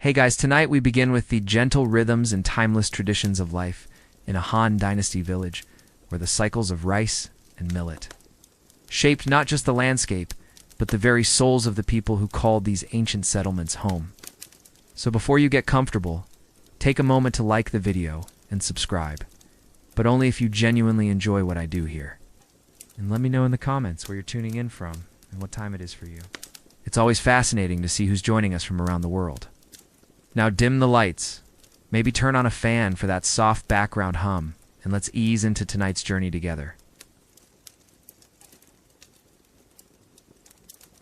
Hey guys, tonight we begin with the gentle rhythms and timeless traditions of life in a Han Dynasty village where the cycles of rice and millet shaped not just the landscape, but the very souls of the people who called these ancient settlements home. So before you get comfortable, take a moment to like the video and subscribe, but only if you genuinely enjoy what I do here. And let me know in the comments where you're tuning in from and what time it is for you. It's always fascinating to see who's joining us from around the world. Now dim the lights, maybe turn on a fan for that soft background hum, and let's ease into tonight's journey together.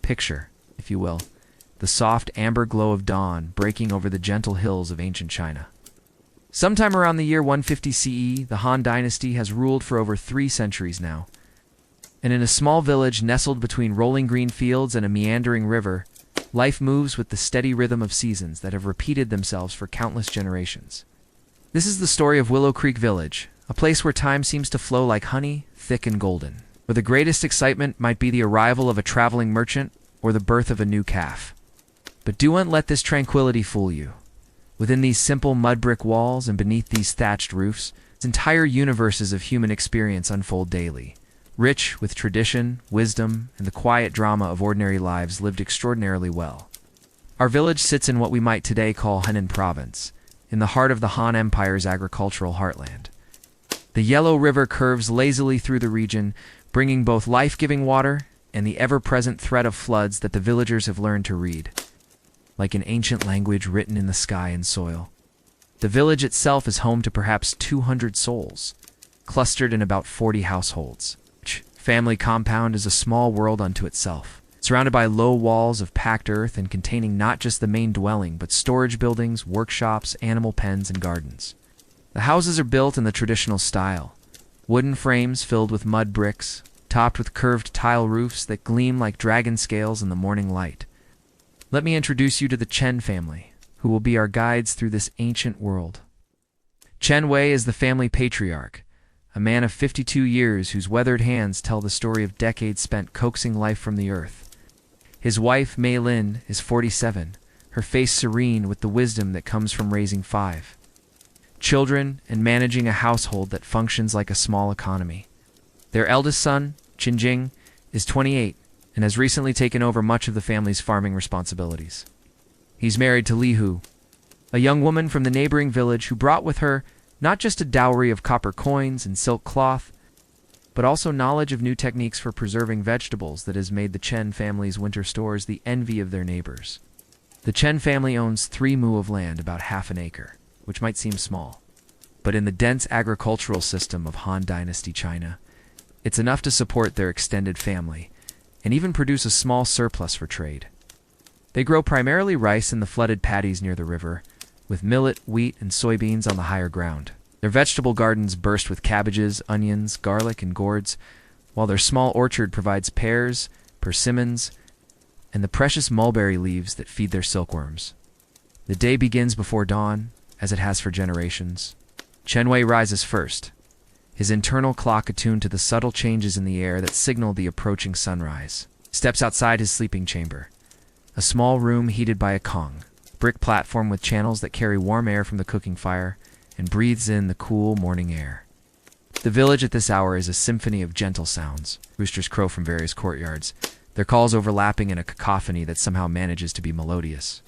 Picture, if you will, the soft amber glow of dawn breaking over the gentle hills of ancient China. Sometime around the year 150 CE, the Han Dynasty has ruled for over 3 centuries now. And in a small village nestled between rolling green fields and a meandering river, life moves with the steady rhythm of seasons that have repeated themselves for countless generations. This is the story of Willow Creek Village, a place where time seems to flow like honey, thick and golden, where the greatest excitement might be the arrival of a traveling merchant or the birth of a new calf. But do not let this tranquility fool you. Within these simple mud brick walls and beneath these thatched roofs, entire universes of human experience unfold daily, rich with tradition, wisdom, and the quiet drama of ordinary lives lived extraordinarily well. Our village sits in what we might today call Henan Province, in the heart of the Han Empire's agricultural heartland. The Yellow River curves lazily through the region, bringing both life-giving water and the ever-present threat of floods that the villagers have learned to read, like an ancient language written in the sky and soil. The village itself is home to perhaps 200 souls, clustered in about 40 households. Family compound is a small world unto itself, surrounded by low walls of packed earth and containing not just the main dwelling, but storage buildings, workshops, animal pens, and gardens. The houses are built in the traditional style, wooden frames filled with mud bricks, topped with curved tile roofs that gleam like dragon scales in the morning light. Let me introduce you to the Chen family, who will be our guides through this ancient world. Chen Wei is the family patriarch, a man of 52 years whose weathered hands tell the story of decades spent coaxing life from the earth. His wife, Mei Lin, is 47, her face serene with the wisdom that comes from raising 5 children and managing a household that functions like a small economy. Their eldest son, Qinjing, is 28 and has recently taken over much of the family's farming responsibilities. He's married to Li Hu, a young woman from the neighboring village who brought with her not just a dowry of copper coins and silk cloth, but also knowledge of new techniques for preserving vegetables that has made the Chen family's winter stores the envy of their neighbors. The Chen family owns 3 mu of land, about half an acre, which might seem small, but in the dense agricultural system of Han Dynasty China, it's enough to support their extended family and even produce a small surplus for trade. They grow primarily rice in the flooded paddies near the river, with millet, wheat, and soybeans on the higher ground. Their vegetable gardens burst with cabbages, onions, garlic, and gourds, while their small orchard provides pears, persimmons, and the precious mulberry leaves that feed their silkworms. The day begins before dawn, as it has for generations. Chen Wei rises first, his internal clock attuned to the subtle changes in the air that signal the approaching sunrise. Steps outside his sleeping chamber, a small room heated by a kong, brick platform with channels that carry warm air from the cooking fire, and breathes in the cool morning air. The village at this hour is a symphony of gentle sounds. Roosters crow from various courtyards, their calls overlapping in a cacophony that somehow manages to be melodious.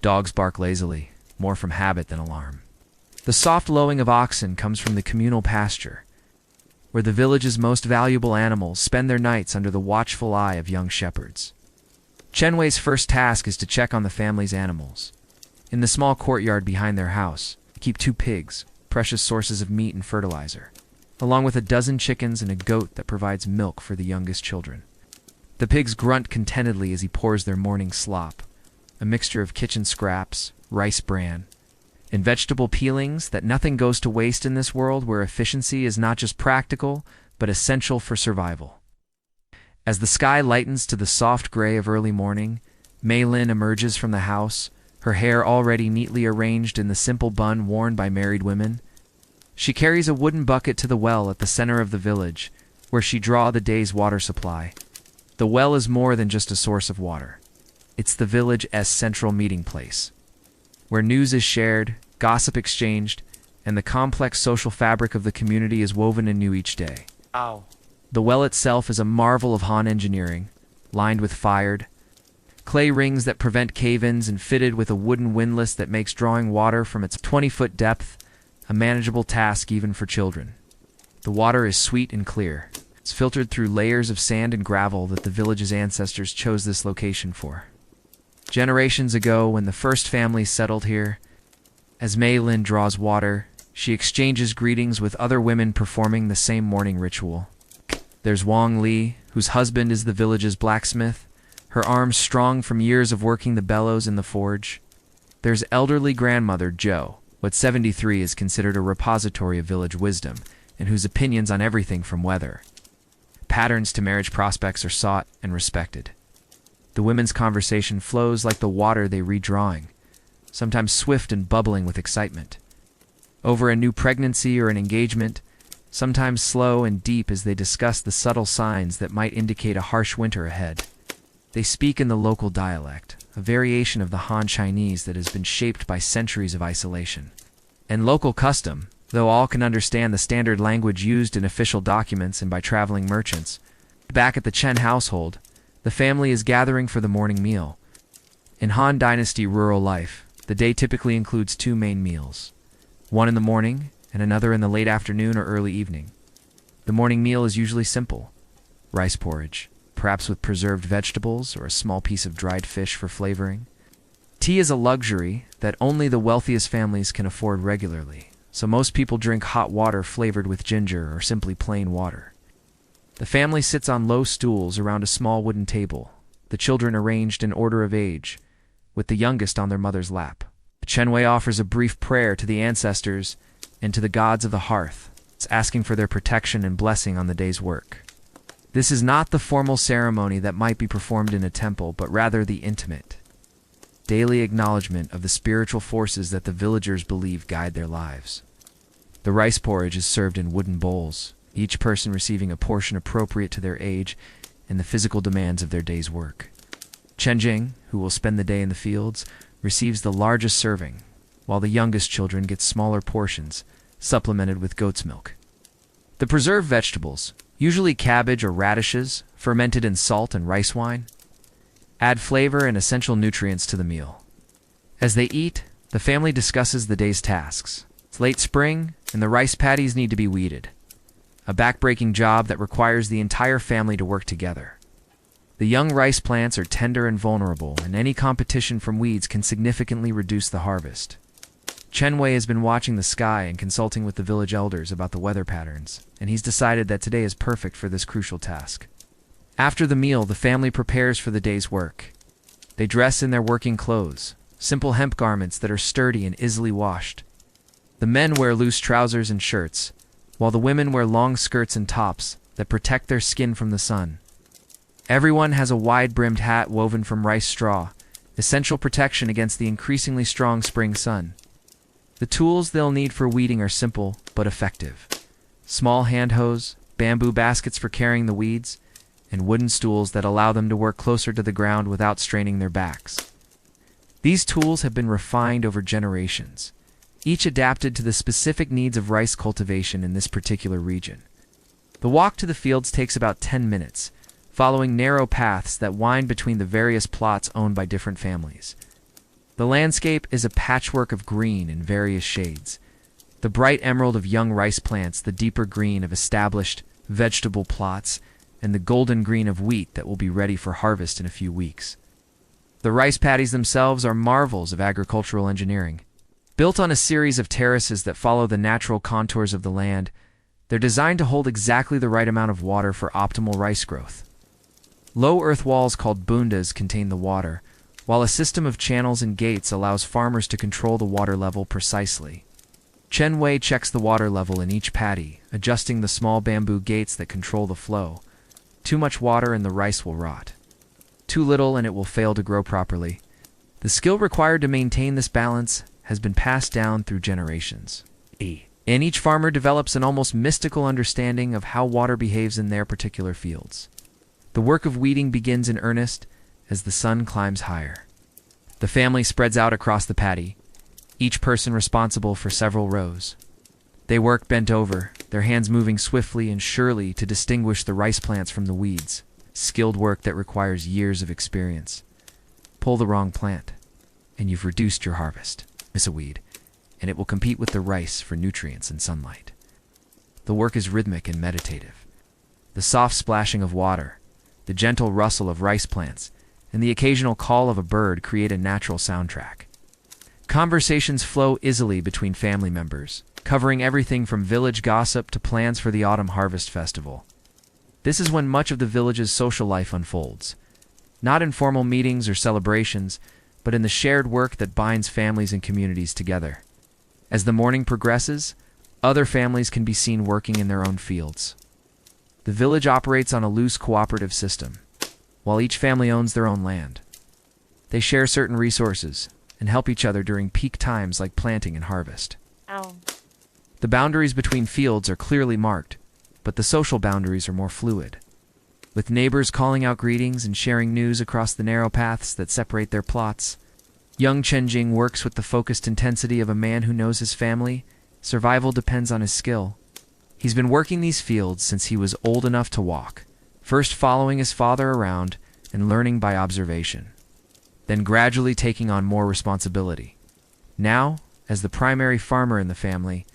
Dogs bark lazily, more from habit than alarm. The soft lowing of oxen comes from the communal pasture, where the village's most valuable animals spend their nights under the watchful eye of young shepherds. Chen Wei's first task is to check on the family's animals. In the small courtyard behind their house, they keep 2 pigs, precious sources of meat and fertilizer, along with a dozen chickens and a goat that provides milk for the youngest children. The pigs grunt contentedly as he pours their morning slop, a mixture of kitchen scraps, rice bran, and vegetable peelings that nothing goes to waste in this world where efficiency is not just practical, but essential for survival. As the sky lightens to the soft gray of early morning, Mei Lin emerges from the house, her hair already neatly arranged in the simple bun worn by married women. She carries a wooden bucket to the well at the center of the village, where she draws the day's water supply. The well is more than just a source of water. It's the village's central meeting place. where news is shared, gossip exchanged, and the complex social fabric of the community is woven anew each day. Ow. The well itself is a marvel of Han engineering, lined with fired clay rings that prevent cave-ins and fitted with a wooden windlass that makes drawing water from its 20-foot depth a manageable task even for children. The water is sweet and clear. It's filtered through layers of sand and gravel that the village's ancestors chose this location for. Generations ago, when the first families settled here, as Mei Lin draws water, she exchanges greetings with other women performing the same morning ritual. There's Wang Li, whose husband is the village's blacksmith, her arms strong from years of working the bellows in the forge. There's elderly grandmother Zhou, what 73 is considered a repository of village wisdom, and whose opinions on everything from weather patterns to marriage prospects are sought and respected. The women's conversation flows like the water they read drawing, sometimes swift and bubbling with excitement. Over a new pregnancy or an engagement, sometimes slow and deep as they discuss the subtle signs that might indicate a harsh winter ahead. They speak in the local dialect, a variation of the Han Chinese that has been shaped by centuries of isolation. And local custom, though all can understand the standard language used in official documents and by traveling merchants. Back at the Chen household, the family is gathering for the morning meal. In Han Dynasty rural life, the day typically includes two main meals, one in the morning and another in the late afternoon or early evening. The morning meal is usually simple: rice porridge, perhaps with preserved vegetables or a small piece of dried fish for flavoring. Tea is a luxury that only the wealthiest families can afford regularly, so most people drink hot water flavored with ginger or simply plain water. The family sits on low stools around a small wooden table, the children arranged in order of age, with the youngest on their mother's lap. Chen Wei offers a brief prayer to the ancestors and to the gods of the hearth, asking for their protection and blessing on the day's work. This is not the formal ceremony that might be performed in a temple, but rather the intimate, daily acknowledgement of the spiritual forces that the villagers believe guide their lives. The rice porridge is served in wooden bowls, each person receiving a portion appropriate to their age and the physical demands of their day's work. Chen Jing, who will spend the day in the fields, receives the largest serving, while the youngest children get smaller portions, supplemented with goat's milk. The preserved vegetables, usually cabbage or radishes, fermented in salt and rice wine, add flavor and essential nutrients to the meal. As they eat, the family discusses the day's tasks. It's late spring, and the rice paddies need to be weeded, a back-breaking job that requires the entire family to work together. The young rice plants are tender and vulnerable, and any competition from weeds can significantly reduce the harvest. Chen Wei has been watching the sky and consulting with the village elders about the weather patterns, and he's decided that today is perfect for this crucial task. After the meal, the family prepares for the day's work. They dress in their working clothes, simple hemp garments that are sturdy and easily washed. The men wear loose trousers and shirts, while the women wear long skirts and tops that protect their skin from the sun. Everyone has a wide-brimmed hat woven from rice straw, essential protection against the increasingly strong spring sun. The tools they'll need for weeding are simple but effective: small hand hoes, bamboo baskets for carrying the weeds, and wooden stools that allow them to work closer to the ground without straining their backs. These tools have been refined over generations, each adapted to the specific needs of rice cultivation in this particular region. The walk to the fields takes about 10 minutes, following narrow paths that wind between the various plots owned by different families. The landscape is a patchwork of green in various shades: the bright emerald of young rice plants, the deeper green of established vegetable plots, and the golden green of wheat that will be ready for harvest in a few weeks. The rice paddies themselves are marvels of agricultural engineering. Built on a series of terraces that follow the natural contours of the land, they're designed to hold exactly the right amount of water for optimal rice growth. Low earth walls called bundas contain the water, while a system of channels and gates allows farmers to control the water level precisely. Chen Wei checks the water level in each paddy, adjusting the small bamboo gates that control the flow. Too much water and the rice will rot. Too little and it will fail to grow properly. The skill required to maintain this balance has been passed down through generations. And each farmer develops an almost mystical understanding of how water behaves in their particular fields. The work of weeding begins in earnest as the sun climbs higher. The family spreads out across the paddy, each person responsible for several rows. They work bent over, their hands moving swiftly and surely to distinguish the rice plants from the weeds, skilled work that requires years of experience. Pull the wrong plant, and you've reduced your harvest. Miss a weed, and it will compete with the rice for nutrients and sunlight. The work is rhythmic and meditative. The soft splashing of water, the gentle rustle of rice plants, and the occasional call of a bird create a natural soundtrack. Conversations flow easily between family members, covering everything from village gossip to plans for the autumn harvest festival. This is when much of the village's social life unfolds, not in formal meetings or celebrations, but in the shared work that binds families and communities together. As the morning progresses, other families can be seen working in their own fields. The village operates on a loose cooperative system, while each family owns their own land. They share certain resources and help each other during peak times like planting and harvest. Ow. The boundaries between fields are clearly marked, but the social boundaries are more fluid, with neighbors calling out greetings and sharing news across the narrow paths that separate their plots. Young Chenjing works with the focused intensity of a man who knows his family. Survival depends on his skill. He's been working these fields since he was old enough to walk, first following his father around and learning by observation, then gradually taking on more responsibility. Now, as the primary farmer in the family,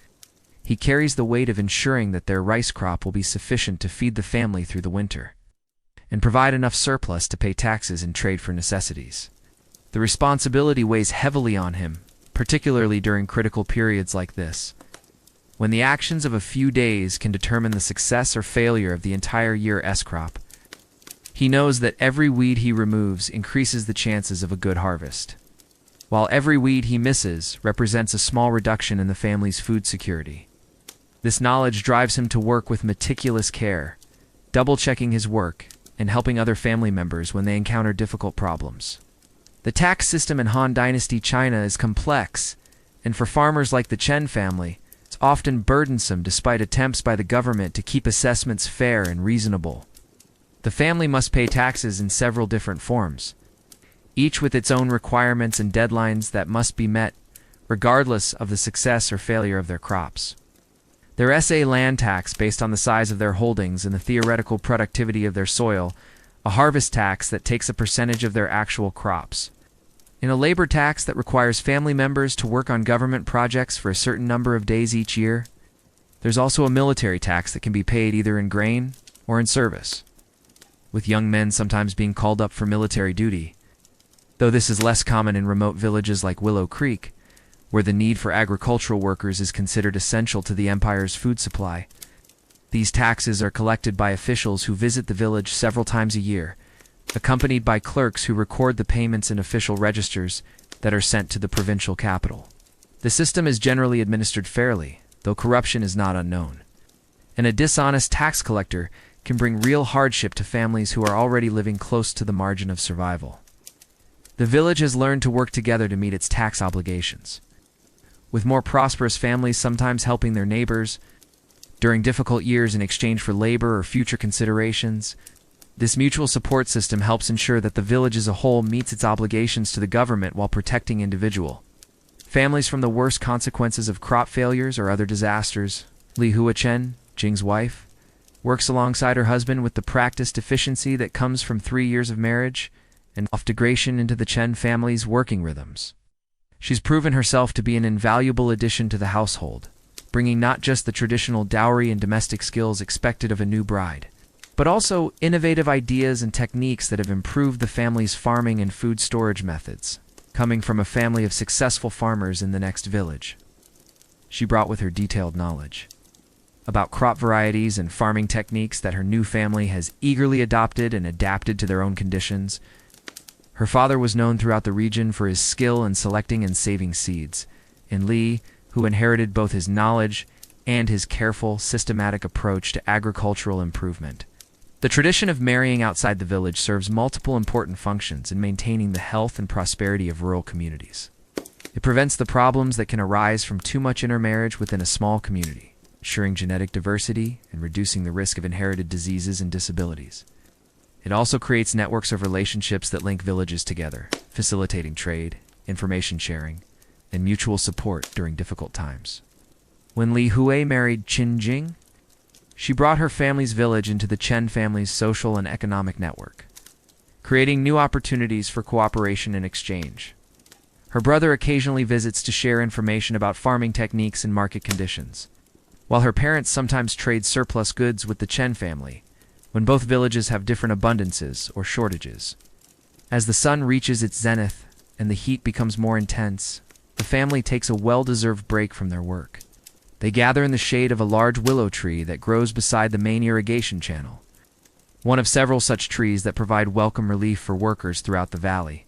he carries the weight of ensuring that their rice crop will be sufficient to feed the family through the winter, and provide enough surplus to pay taxes and trade for necessities. The responsibility weighs heavily on him, particularly during critical periods like this, when the actions of a few days can determine the success or failure of the entire year's crop. He knows that every weed he removes increases the chances of a good harvest, while every weed he misses represents a small reduction in the family's food security. This knowledge drives him to work with meticulous care, double-checking his work and helping other family members when they encounter difficult problems. The tax system in Han Dynasty China is complex, and for farmers like the Chen family, it's often burdensome despite attempts by the government to keep assessments fair and reasonable. The family must pay taxes in several different forms, each with its own requirements and deadlines that must be met, regardless of the success or failure of their crops. Their SA land tax based on the size of their holdings and the theoretical productivity of their soil, a harvest tax that takes a percentage of their actual crops, and a labor tax that requires family members to work on government projects for a certain number of days each year. There's also a military tax that can be paid either in grain or in service, with young men sometimes being called up for military duty, though this is less common in remote villages like Willow Creek, where the need for agricultural workers is considered essential to the empire's food supply. These taxes are collected by officials who visit the village several times a year, accompanied by clerks who record the payments in official registers that are sent to the provincial capital. The system is generally administered fairly, though corruption is not unknown, and a dishonest tax collector can bring real hardship to families who are already living close to the margin of survival. The village has learned to work together to meet its tax obligations, with more prosperous families sometimes helping their neighbors during difficult years in exchange for labor or future considerations. This mutual support system helps ensure that the village as a whole meets its obligations to the government while protecting individual families from the worst consequences of crop failures or other disasters. Li Huachen, Jing's wife, works alongside her husband with the practiced efficiency that comes from 3 years of marriage and integration into the Chen family's working rhythms. She's proven herself to be an invaluable addition to the household, bringing not just the traditional dowry and domestic skills expected of a new bride, but also innovative ideas and techniques that have improved the family's farming and food storage methods, coming from a family of successful farmers in the next village. She brought with her detailed knowledge about crop varieties and farming techniques that her new family has eagerly adopted and adapted to their own conditions. Her father was known throughout the region for his skill in selecting and saving seeds, and Li, who inherited both his knowledge and his careful, systematic approach to agricultural improvement. The tradition of marrying outside the village serves multiple important functions in maintaining the health and prosperity of rural communities. It prevents the problems that can arise from too much intermarriage within a small community, ensuring genetic diversity and reducing the risk of inherited diseases and disabilities. It also creates networks of relationships that link villages together, facilitating trade, information sharing, and mutual support during difficult times. When Li Hui married Qin Jing, she brought her family's village into the Chen family's social and economic network, creating new opportunities for cooperation and exchange. Her brother occasionally visits to share information about farming techniques and market conditions, while her parents sometimes trade surplus goods with the Chen family, when both villages have different abundances or shortages. As the sun reaches its zenith and the heat becomes more intense, the family takes a well-deserved break from their work. They gather in the shade of a large willow tree that grows beside the main irrigation channel, one of several such trees that provide welcome relief for workers throughout the valley.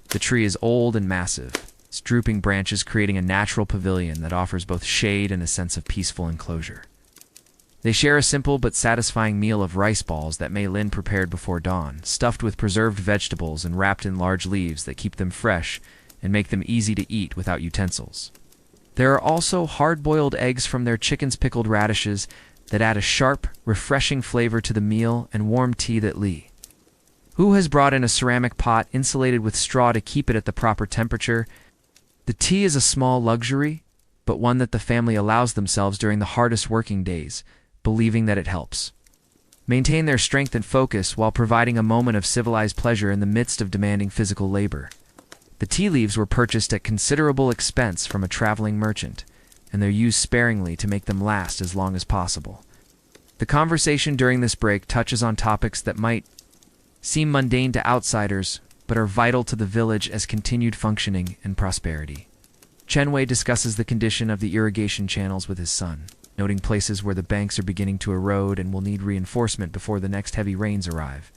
The tree is old and massive, its drooping branches creating a natural pavilion that offers both shade and a sense of peaceful enclosure. They share a simple but satisfying meal of rice balls that Mei Lin prepared before dawn, stuffed with preserved vegetables and wrapped in large leaves that keep them fresh and make them easy to eat without utensils. There are also hard-boiled eggs from their chicken's pickled radishes that add a sharp, refreshing flavor to the meal, and warm tea that Li Hu has brought in a ceramic pot insulated with straw to keep it at the proper temperature. The tea is a small luxury, but one that the family allows themselves during the hardest working days, believing that it helps maintain their strength and focus while providing a moment of civilized pleasure in the midst of demanding physical labor. The tea leaves were purchased at considerable expense from a traveling merchant, and they're used sparingly to make them last as long as possible. The conversation during this break touches on topics that might seem mundane to outsiders, but are vital to the village as continued functioning and prosperity. Chen Wei discusses the condition of the irrigation channels with his son, noting places where the banks are beginning to erode and will need reinforcement before the next heavy rains arrive.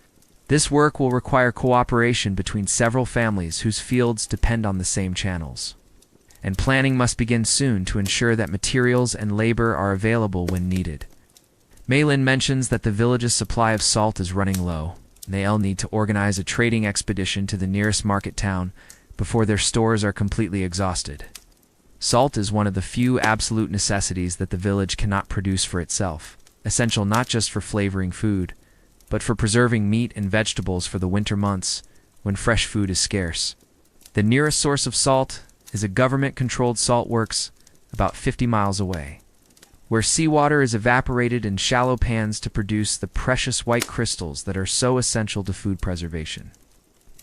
This work will require cooperation between several families whose fields depend on the same channels, and planning must begin soon to ensure that materials and labor are available when needed. Mei Lin mentions that the village's supply of salt is running low, and they'll need to organize a trading expedition to the nearest market town before their stores are completely exhausted. Salt is one of the few absolute necessities that the village cannot produce for itself, essential not just for flavoring food, but for preserving meat and vegetables for the winter months when fresh food is scarce. The nearest source of salt is a government-controlled salt works about 50 miles away, where seawater is evaporated in shallow pans to produce the precious white crystals that are so essential to food preservation.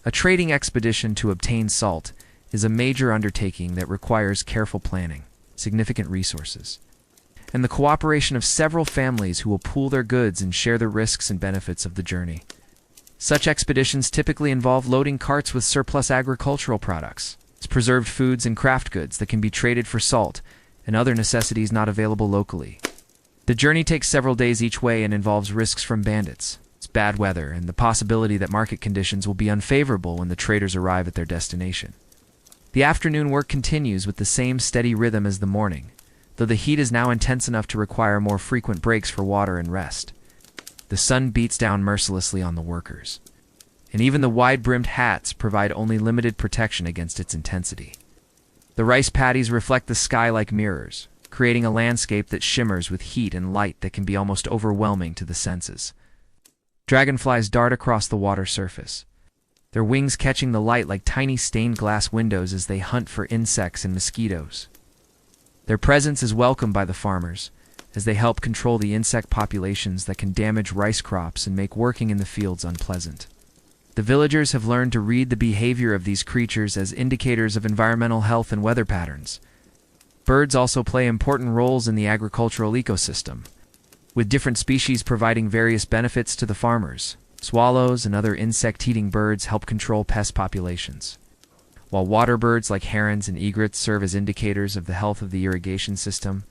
A trading expedition to obtain salt is a major undertaking that requires careful planning, significant resources, and the cooperation of several families who will pool their goods and share the risks and benefits of the journey. Such expeditions typically involve loading carts with surplus agricultural products, preserved foods and craft goods that can be traded for salt and other necessities not available locally. The journey takes several days each way and involves risks from bandits, bad weather, and the possibility that market conditions will be unfavorable when the traders arrive at their destination. The afternoon work continues with the same steady rhythm as the morning, though the heat is now intense enough to require more frequent breaks for water and rest. The sun beats down mercilessly on the workers, and even the wide-brimmed hats provide only limited protection against its intensity. The rice paddies reflect the sky like mirrors, creating a landscape that shimmers with heat and light that can be almost overwhelming to the senses. Dragonflies dart across the water surface, their wings catching the light like tiny stained glass windows as they hunt for insects and mosquitoes. Their presence is welcomed by the farmers, as they help control the insect populations that can damage rice crops and make working in the fields unpleasant. The villagers have learned to read the behavior of these creatures as indicators of environmental health and weather patterns. Birds also play important roles in the agricultural ecosystem, with different species providing various benefits to the farmers. Swallows and other insect-eating birds help control pest populations, while water birds like herons and egrets serve as indicators of the health of the irrigation system.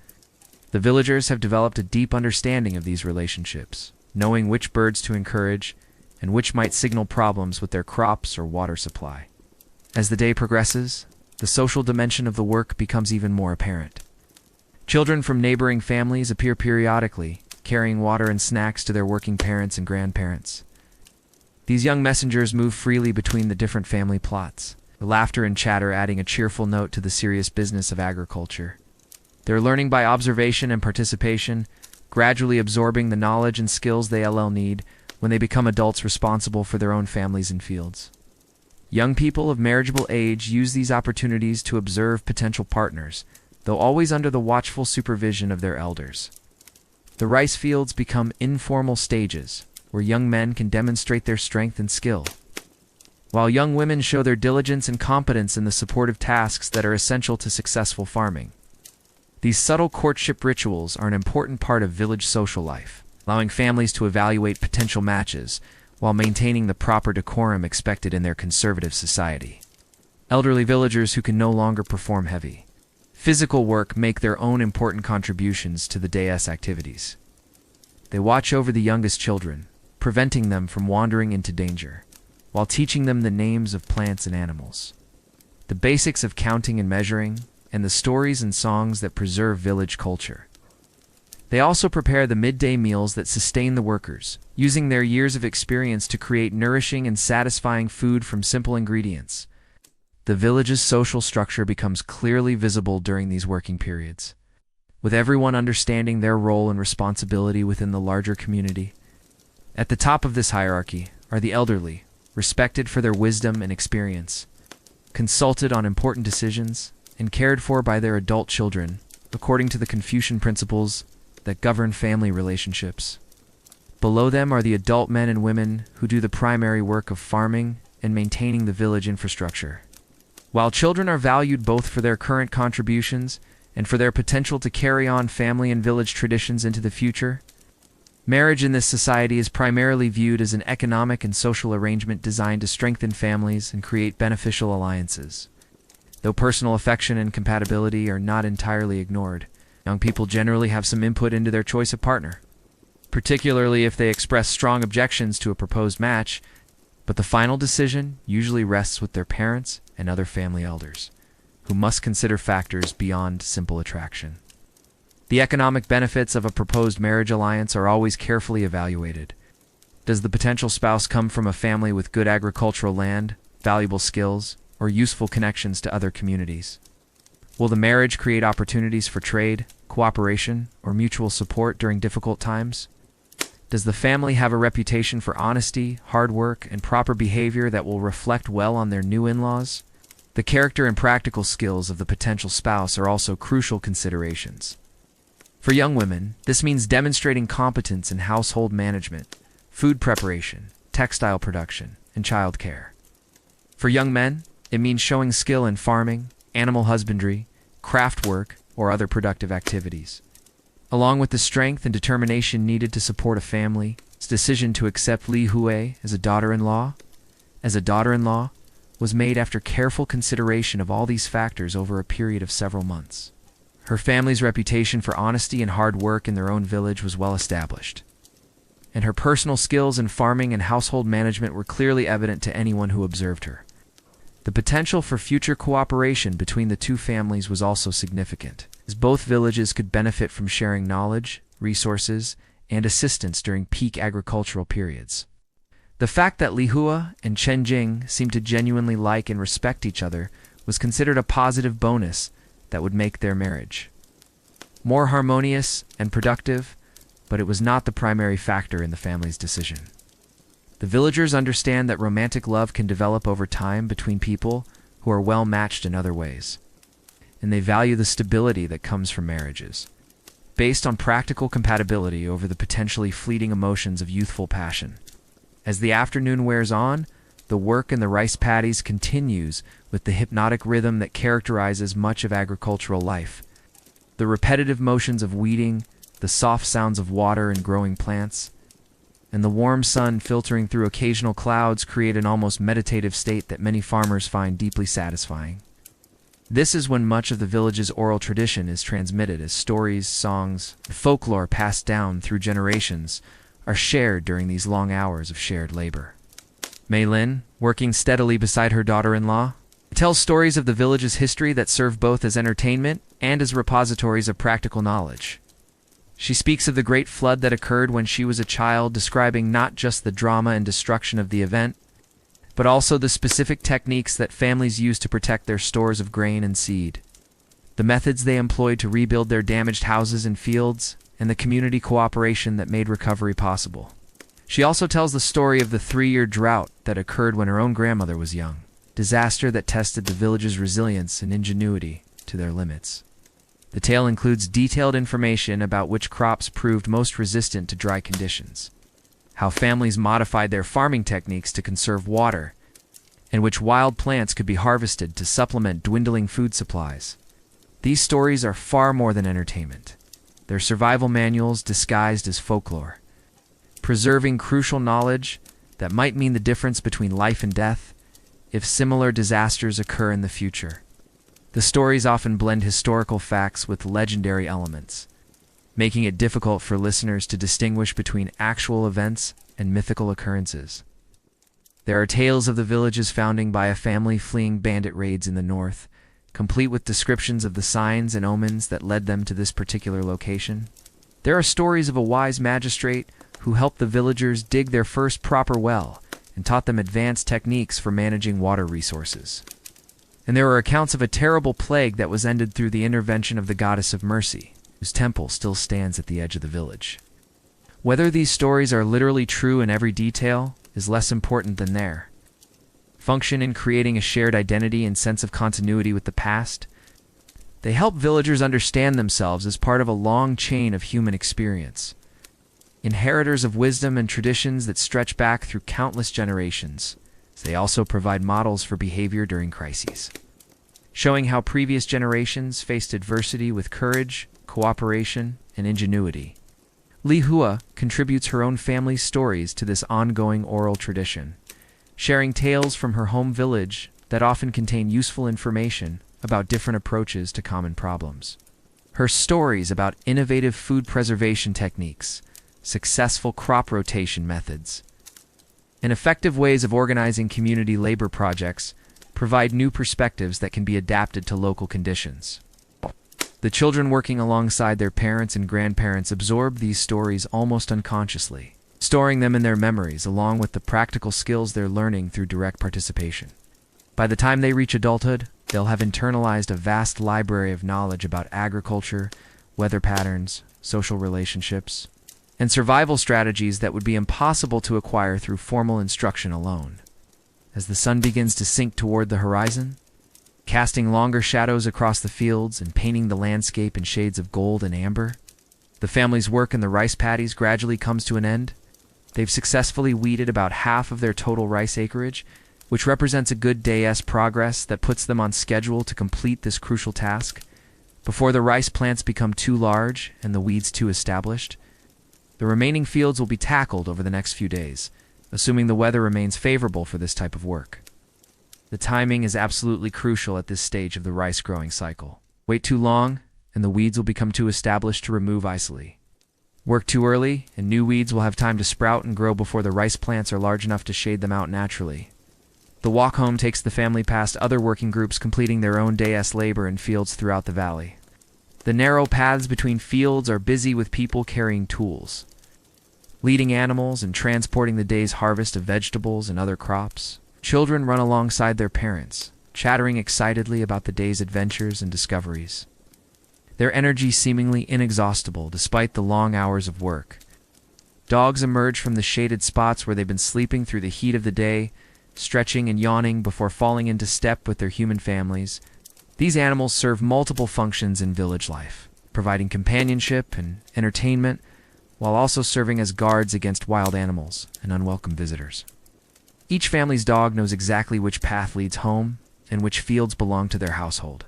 The villagers have developed a deep understanding of these relationships, knowing which birds to encourage and which might signal problems with their crops or water supply. As the day progresses, the social dimension of the work becomes even more apparent. Children from neighboring families appear periodically, carrying water and snacks to their working parents and grandparents. These young messengers move freely between the different family plots, the laughter and chatter adding a cheerful note to the serious business of agriculture. They're learning by observation and participation, gradually absorbing the knowledge and skills they'll need when they become adults responsible for their own families and fields. Young people of marriageable age use these opportunities to observe potential partners, though always under the watchful supervision of their elders. The rice fields become informal stages, where young men can demonstrate their strength and skill, while young women show their diligence and competence in the supportive tasks that are essential to successful farming. These subtle courtship rituals are an important part of village social life, allowing families to evaluate potential matches while maintaining the proper decorum expected in their conservative society. Elderly villagers who can no longer perform heavy physical work make their own important contributions to the day's activities. They watch over the youngest children, preventing them from wandering into danger, while teaching them the names of plants and animals, the basics of counting and measuring, and the stories and songs that preserve village culture. They also prepare the midday meals that sustain the workers, using their years of experience to create nourishing and satisfying food from simple ingredients. The village's social structure becomes clearly visible during these working periods, with everyone understanding their role and responsibility within the larger community. At the top of this hierarchy are the elderly, respected for their wisdom and experience, consulted on important decisions, and cared for by their adult children, according to the Confucian principles that govern family relationships. Below them are the adult men and women who do the primary work of farming and maintaining the village infrastructure. While children are valued both for their current contributions and for their potential to carry on family and village traditions into the future, marriage in this society is primarily viewed as an economic and social arrangement designed to strengthen families and create beneficial alliances. Though personal affection and compatibility are not entirely ignored, young people generally have some input into their choice of partner, particularly if they express strong objections to a proposed match, but the final decision usually rests with their parents and other family elders, who must consider factors beyond simple attraction. The economic benefits of a proposed marriage alliance are always carefully evaluated. Does the potential spouse come from a family with good agricultural land, valuable skills, or useful connections to other communities? Will the marriage create opportunities for trade, cooperation, or mutual support during difficult times? Does the family have a reputation for honesty, hard work, and proper behavior that will reflect well on their new in-laws? The character and practical skills of the potential spouse are also crucial considerations. For young women, this means demonstrating competence in household management, food preparation, textile production, and childcare. For young men, it means showing skill in farming, animal husbandry, craft work, or other productive activities. Along with the strength and determination needed to support a family, its decision to accept Li Hui as a daughter-in-law was made after careful consideration of all these factors over a period of several months. Her family's reputation for honesty and hard work in their own village was well established, and her personal skills in farming and household management were clearly evident to anyone who observed her. The potential for future cooperation between the two families was also significant, as both villages could benefit from sharing knowledge, resources, and assistance during peak agricultural periods. The fact that Li Hua and Chen Jing seemed to genuinely like and respect each other was considered a positive bonus that would make their marriage more harmonious and productive, but it was not the primary factor in the family's decision. The villagers understand that romantic love can develop over time between people who are well matched in other ways, and they value the stability that comes from marriages, based on practical compatibility over the potentially fleeting emotions of youthful passion. As the afternoon wears on, the work in the rice paddies continues with the hypnotic rhythm that characterizes much of agricultural life. The repetitive motions of weeding, the soft sounds of water and growing plants, and the warm sun filtering through occasional clouds create an almost meditative state that many farmers find deeply satisfying. This is when much of the village's oral tradition is transmitted, as stories, songs, and folklore passed down through generations are shared during these long hours of shared labor. Mei Lin, working steadily beside her daughter-in-law, tells stories of the village's history that serve both as entertainment and as repositories of practical knowledge. She speaks of the great flood that occurred when she was a child, describing not just the drama and destruction of the event, but also the specific techniques that families used to protect their stores of grain and seed, the methods they employed to rebuild their damaged houses and fields, and the community cooperation that made recovery possible. She also tells the story of the 3-year drought that occurred when her own grandmother was young, disaster that tested the village's resilience and ingenuity to their limits. The tale includes detailed information about which crops proved most resistant to dry conditions, how families modified their farming techniques to conserve water, and which wild plants could be harvested to supplement dwindling food supplies. These stories are far more than entertainment. They're survival manuals disguised as folklore, preserving crucial knowledge that might mean the difference between life and death if similar disasters occur in the future. The stories often blend historical facts with legendary elements, making it difficult for listeners to distinguish between actual events and mythical occurrences. There are tales of the village's founding by a family fleeing bandit raids in the north, complete with descriptions of the signs and omens that led them to this particular location. There are stories of a wise magistrate who helped the villagers dig their first proper well and taught them advanced techniques for managing water resources. And there are accounts of a terrible plague that was ended through the intervention of the goddess of mercy, whose temple still stands at the edge of the village. Whether these stories are literally true in every detail is less important than their function in creating a shared identity and sense of continuity with the past. They help villagers understand themselves as part of a long chain of human experience, inheritors of wisdom and traditions that stretch back through countless generations. They also provide models for behavior during crises, showing how previous generations faced adversity with courage, cooperation, and ingenuity. Li Hua contributes her own family's stories to this ongoing oral tradition, sharing tales from her home village that often contain useful information about different approaches to common problems. Her stories about innovative food preservation techniques, successful crop rotation methods, and effective ways of organizing community labor projects provide new perspectives that can be adapted to local conditions. The children working alongside their parents and grandparents absorb these stories almost unconsciously, storing them in their memories along with the practical skills they're learning through direct participation. By the time they reach adulthood, they'll have internalized a vast library of knowledge about agriculture, weather patterns, social relationships, and survival strategies that would be impossible to acquire through formal instruction alone. As the sun begins to sink toward the horizon, casting longer shadows across the fields and painting the landscape in shades of gold and amber, the family's work in the rice paddies gradually comes to an end. They've successfully weeded about half of their total rice acreage, which represents a good day's progress that puts them on schedule to complete this crucial task. Before the rice plants become too large and the weeds too established, the remaining fields will be tackled over the next few days, assuming the weather remains favorable for this type of work. The timing is absolutely crucial at this stage of the rice growing cycle. Wait too long, and the weeds will become too established to remove easily. Work too early, and new weeds will have time to sprout and grow before the rice plants are large enough to shade them out naturally. The walk home takes the family past other working groups completing their own day's labor in fields throughout the valley. The narrow paths between fields are busy with people carrying tools, leading animals, and transporting the day's harvest of vegetables and other crops. Children run alongside their parents, chattering excitedly about the day's adventures and discoveries, their energy seemingly inexhaustible despite the long hours of work. Dogs emerge from the shaded spots where they've been sleeping through the heat of the day, stretching and yawning before falling into step with their human families. These animals serve multiple functions in village life, providing companionship and entertainment, while also serving as guards against wild animals and unwelcome visitors. Each family's dog knows exactly which path leads home and which fields belong to their household,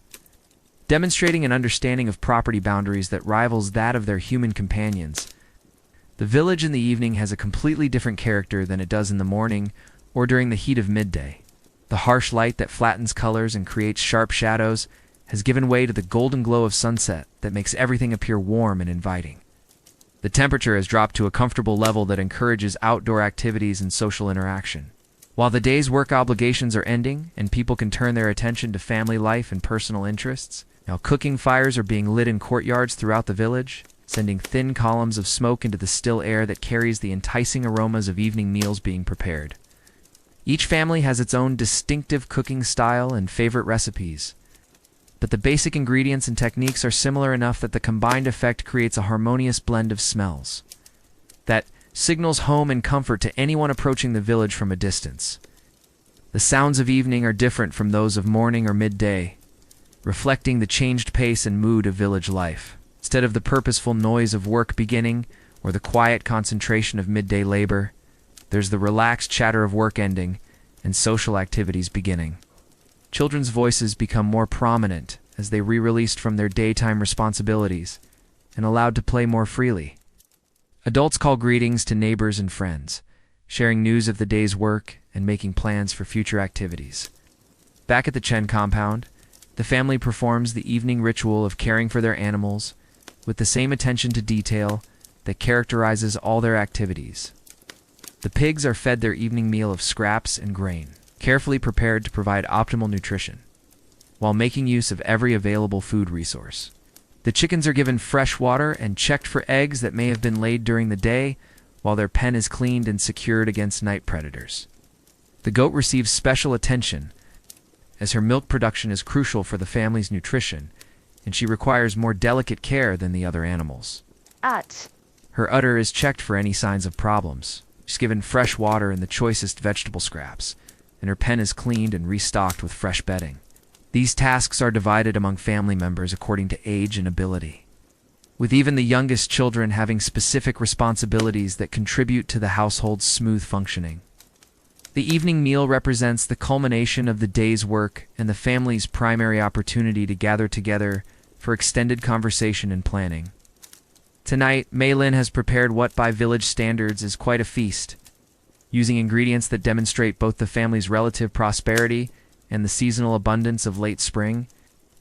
demonstrating an understanding of property boundaries that rivals that of their human companions. The village in the evening has a completely different character than it does in the morning or during the heat of midday. The harsh light that flattens colors and creates sharp shadows has given way to the golden glow of sunset that makes everything appear warm and inviting. The temperature has dropped to a comfortable level that encourages outdoor activities and social interaction. While the day's work obligations are ending and people can turn their attention to family life and personal interests, now cooking fires are being lit in courtyards throughout the village, sending thin columns of smoke into the still air that carries the enticing aromas of evening meals being prepared. Each family has its own distinctive cooking style and favorite recipes, but the basic ingredients and techniques are similar enough that the combined effect creates a harmonious blend of smells that signals home and comfort to anyone approaching the village from a distance. The sounds of evening are different from those of morning or midday, reflecting the changed pace and mood of village life. Instead of the purposeful noise of work beginning or the quiet concentration of midday labor, there's the relaxed chatter of work ending and social activities beginning. Children's voices become more prominent as they re-released from their daytime responsibilities and allowed to play more freely. Adults call greetings to neighbors and friends, sharing news of the day's work and making plans for future activities. Back at the Chen compound, the family performs the evening ritual of caring for their animals with the same attention to detail that characterizes all their activities. The pigs are fed their evening meal of scraps and grain, carefully prepared to provide optimal nutrition, while making use of every available food resource. The chickens are given fresh water and checked for eggs that may have been laid during the day, while their pen is cleaned and secured against night predators. The goat receives special attention, as her milk production is crucial for the family's nutrition, and she requires more delicate care than the other animals. Her udder is checked for any signs of problems. She's given fresh water and the choicest vegetable scraps, and her pen is cleaned and restocked with fresh bedding. These tasks are divided among family members according to age and ability, with even the youngest children having specific responsibilities that contribute to the household's smooth functioning. The evening meal represents the culmination of the day's work and the family's primary opportunity to gather together for extended conversation and planning. Tonight, Mei Lin has prepared what by village standards is quite a feast, using ingredients that demonstrate both the family's relative prosperity and the seasonal abundance of late spring.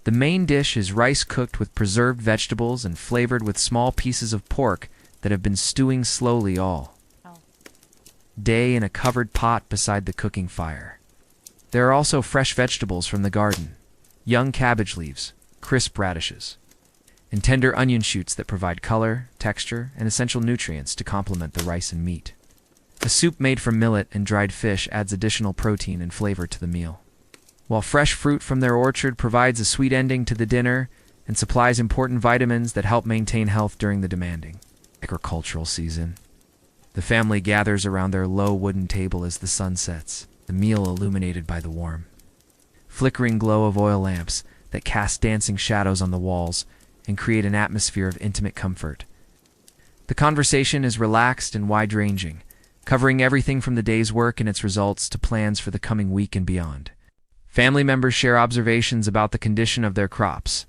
The main dish is rice cooked with preserved vegetables and flavored with small pieces of pork that have been stewing slowly all day in a covered pot beside the cooking fire. There are also fresh vegetables from the garden, young cabbage leaves, crisp radishes, and tender onion shoots that provide color, texture, and essential nutrients to complement the rice and meat. A soup made from millet and dried fish adds additional protein and flavor to the meal, while fresh fruit from their orchard provides a sweet ending to the dinner and supplies important vitamins that help maintain health during the demanding agricultural season. The family gathers around their low wooden table as the sun sets, the meal illuminated by the warm, flickering glow of oil lamps that cast dancing shadows on the walls and create an atmosphere of intimate comfort. The conversation is relaxed and wide-ranging, covering everything from the day's work and its results to plans for the coming week and beyond. Family members share observations about the condition of their crops,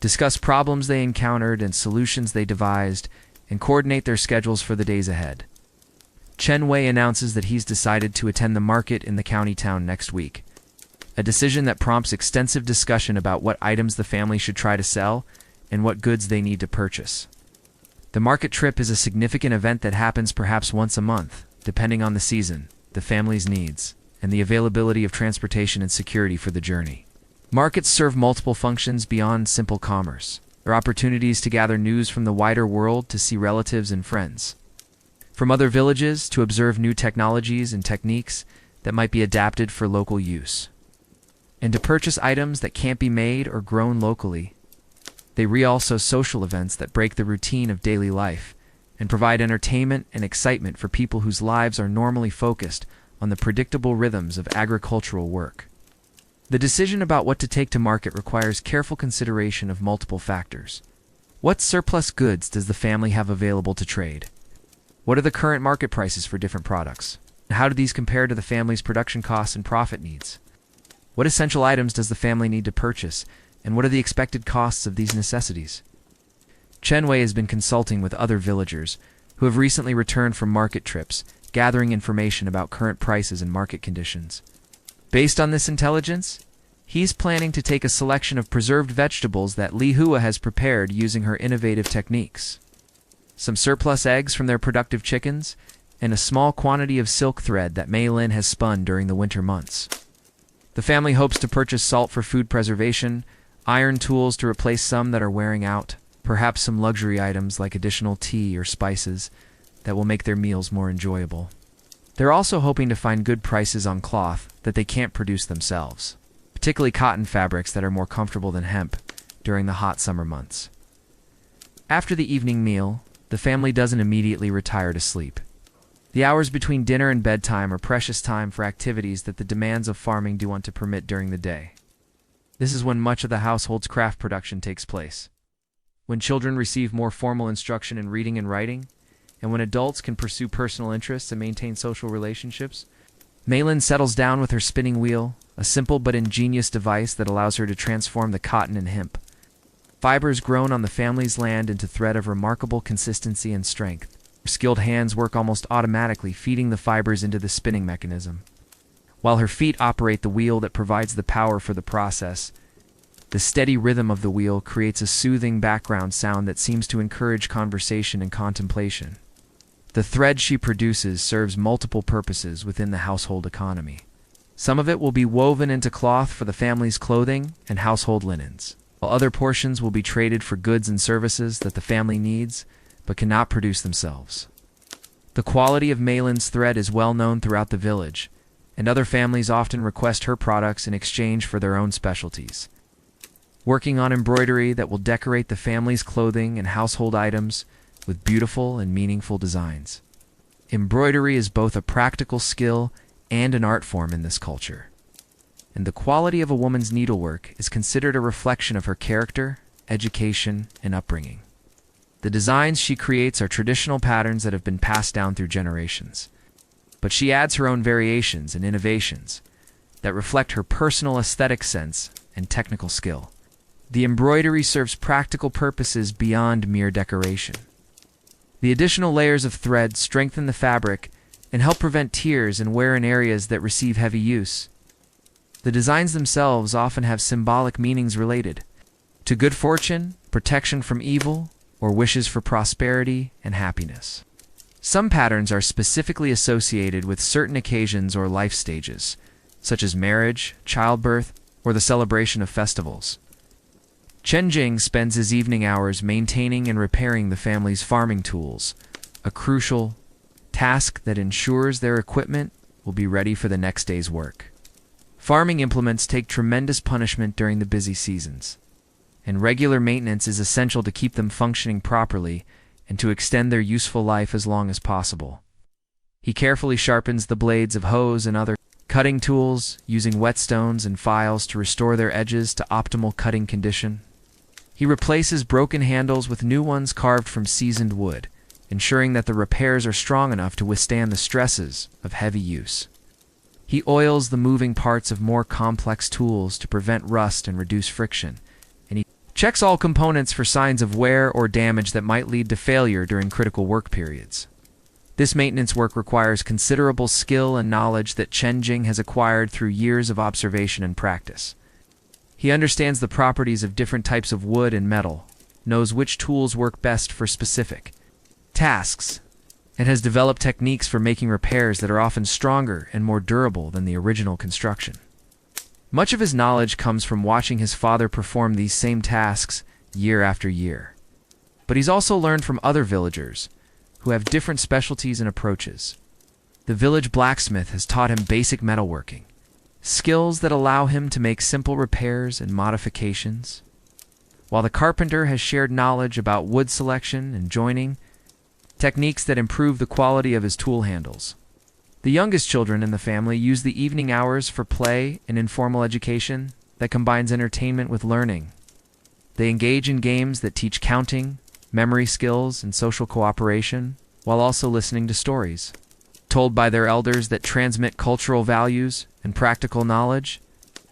discuss problems they encountered and solutions they devised, and coordinate their schedules for the days ahead. Chen Wei announces that he's decided to attend the market in the county town next week, a decision that prompts extensive discussion about what items the family should try to sell and what goods they need to purchase. The market trip is a significant event that happens perhaps once a month, depending on the season, the family's needs, and the availability of transportation and security for the journey. Markets serve multiple functions beyond simple commerce. They're opportunities to gather news from the wider world, to see relatives and friends from other villages, to observe new technologies and techniques that might be adapted for local use, and to purchase items that can't be made or grown locally. They also social events that break the routine of daily life and provide entertainment and excitement for people whose lives are normally focused on the predictable rhythms of agricultural work. The decision about what to take to market requires careful consideration of multiple factors. What surplus goods does the family have available to trade? What are the current market prices for different products? How do these compare to the family's production costs and profit needs? What essential items does the family need to purchase, and what are the expected costs of these necessities? Chen Wei has been consulting with other villagers who have recently returned from market trips, gathering information about current prices and market conditions. Based on this intelligence, he's planning to take a selection of preserved vegetables that Li Hua has prepared using her innovative techniques, some surplus eggs from their productive chickens, and a small quantity of silk thread that Mei Lin has spun during the winter months. The family hopes to purchase salt for food preservation, iron tools to replace some that are wearing out, perhaps some luxury items like additional tea or spices that will make their meals more enjoyable. They're also hoping to find good prices on cloth that they can't produce themselves, particularly cotton fabrics that are more comfortable than hemp during the hot summer months. After the evening meal, the family doesn't immediately retire to sleep. The hours between dinner and bedtime are precious time for activities that the demands of farming do want to permit during the day. This is when much of the household's craft production takes place. When children receive more formal instruction in reading and writing, and when adults can pursue personal interests and maintain social relationships, Malin settles down with her spinning wheel, a simple but ingenious device that allows her to transform the cotton and hemp, fibers grown on the family's land, into thread of remarkable consistency and strength. Her skilled hands work almost automatically, feeding the fibers into the spinning mechanism, while her feet operate the wheel that provides the power for the process. The steady rhythm of the wheel creates a soothing background sound that seems to encourage conversation and contemplation. The thread she produces serves multiple purposes within the household economy. Some of it will be woven into cloth for the family's clothing and household linens, while other portions will be traded for goods and services that the family needs but cannot produce themselves. The quality of Malin's thread is well known throughout the village, and other families often request her products in exchange for their own specialties. Working on embroidery that will decorate the family's clothing and household items with beautiful and meaningful designs. Embroidery is both a practical skill and an art form in this culture, and the quality of a woman's needlework is considered a reflection of her character, education, and upbringing. The designs she creates are traditional patterns that have been passed down through generations, but she adds her own variations and innovations that reflect her personal aesthetic sense and technical skill. The embroidery serves practical purposes beyond mere decoration. The additional layers of thread strengthen the fabric and help prevent tears and wear in areas that receive heavy use. The designs themselves often have symbolic meanings related to good fortune, protection from evil, or wishes for prosperity and happiness. Some patterns are specifically associated with certain occasions or life stages, such as marriage, childbirth, or the celebration of festivals. Chen Jing spends his evening hours maintaining and repairing the family's farming tools, a crucial task that ensures their equipment will be ready for the next day's work. Farming implements take tremendous punishment during the busy seasons, and regular maintenance is essential to keep them functioning properly and to extend their useful life as long as possible. He carefully sharpens the blades of hoes and other cutting tools, using whetstones and files to restore their edges to optimal cutting condition. He replaces broken handles with new ones carved from seasoned wood, ensuring that the repairs are strong enough to withstand the stresses of heavy use. He oils the moving parts of more complex tools to prevent rust and reduce friction, and he checks all components for signs of wear or damage that might lead to failure during critical work periods. This maintenance work requires considerable skill and knowledge that Chen Jing has acquired through years of observation and practice. He understands the properties of different types of wood and metal, knows which tools work best for specific tasks, and has developed techniques for making repairs that are often stronger and more durable than the original construction. Much of his knowledge comes from watching his father perform these same tasks year after year. But he's also learned from other villagers who have different specialties and approaches. The village blacksmith has taught him basic metalworking, skills that allow him to make simple repairs and modifications, while the carpenter has shared knowledge about wood selection and joining, techniques that improve the quality of his tool handles. The youngest children in the family use the evening hours for play and informal education that combines entertainment with learning. They engage in games that teach counting, memory skills, and social cooperation, while also listening to stories told by their elders that transmit cultural values and practical knowledge.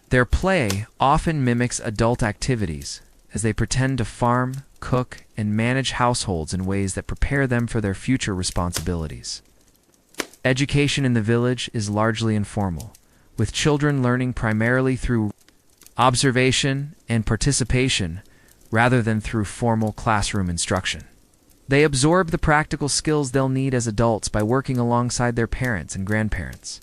Their play often mimics adult activities as they pretend to farm, cook, and manage households in ways that prepare them for their future responsibilities. Education in the village is largely informal, with children learning primarily through observation and participation rather than through formal classroom instruction. They absorb the practical skills they'll need as adults by working alongside their parents and grandparents,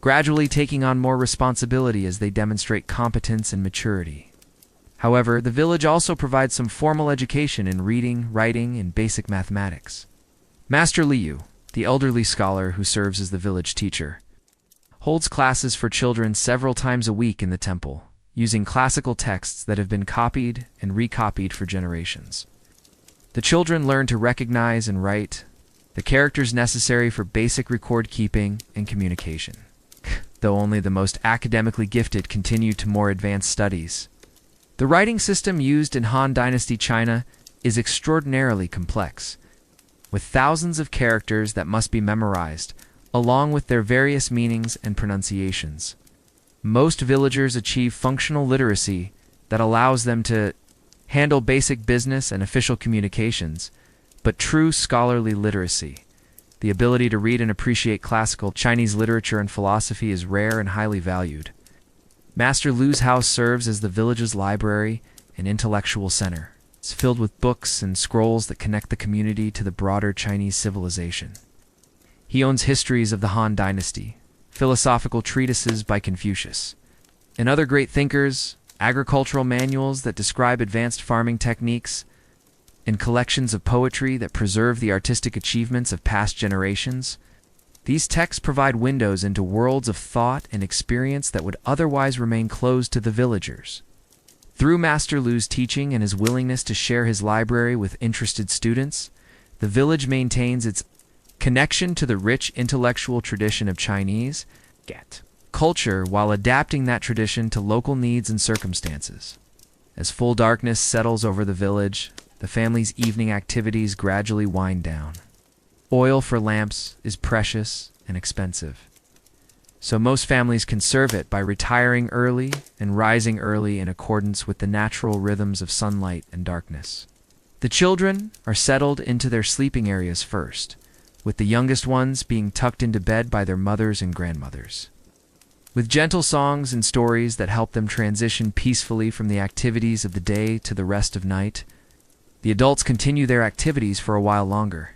gradually taking on more responsibility as they demonstrate competence and maturity. However, the village also provides some formal education in reading, writing, and basic mathematics. Master Liu, the elderly scholar who serves as the village teacher, holds classes for children several times a week in the temple, using classical texts that have been copied and recopied for generations. The children learn to recognize and write the characters necessary for basic record keeping and communication, though only the most academically gifted continue to more advanced studies. The writing system used in Han Dynasty China is extraordinarily complex, with thousands of characters that must be memorized, along with their various meanings and pronunciations. Most villagers achieve functional literacy that allows them to handle basic business and official communications, but true scholarly literacy, the ability to read and appreciate classical Chinese literature and philosophy, is rare and highly valued. Master Lu's house serves as the village's library and intellectual center. It's filled with books and scrolls that connect the community to the broader Chinese civilization. He owns histories of the Han Dynasty, philosophical treatises by Confucius, and other great thinkers, agricultural manuals that describe advanced farming techniques, and collections of poetry that preserve the artistic achievements of past generations. These texts provide windows into worlds of thought and experience that would otherwise remain closed to the villagers. Through Master Lu's teaching and his willingness to share his library with interested students, the village maintains its connection to the rich intellectual tradition of Chinese culture while adapting that tradition to local needs and circumstances. As full darkness settles over the village, the family's evening activities gradually wind down. Oil for lamps is precious and expensive, so most families conserve it by retiring early and rising early in accordance with the natural rhythms of sunlight and darkness. The children are settled into their sleeping areas first, with the youngest ones being tucked into bed by their mothers and grandmothers. With gentle songs and stories that help them transition peacefully from the activities of the day to the rest of night, the adults continue their activities for a while longer.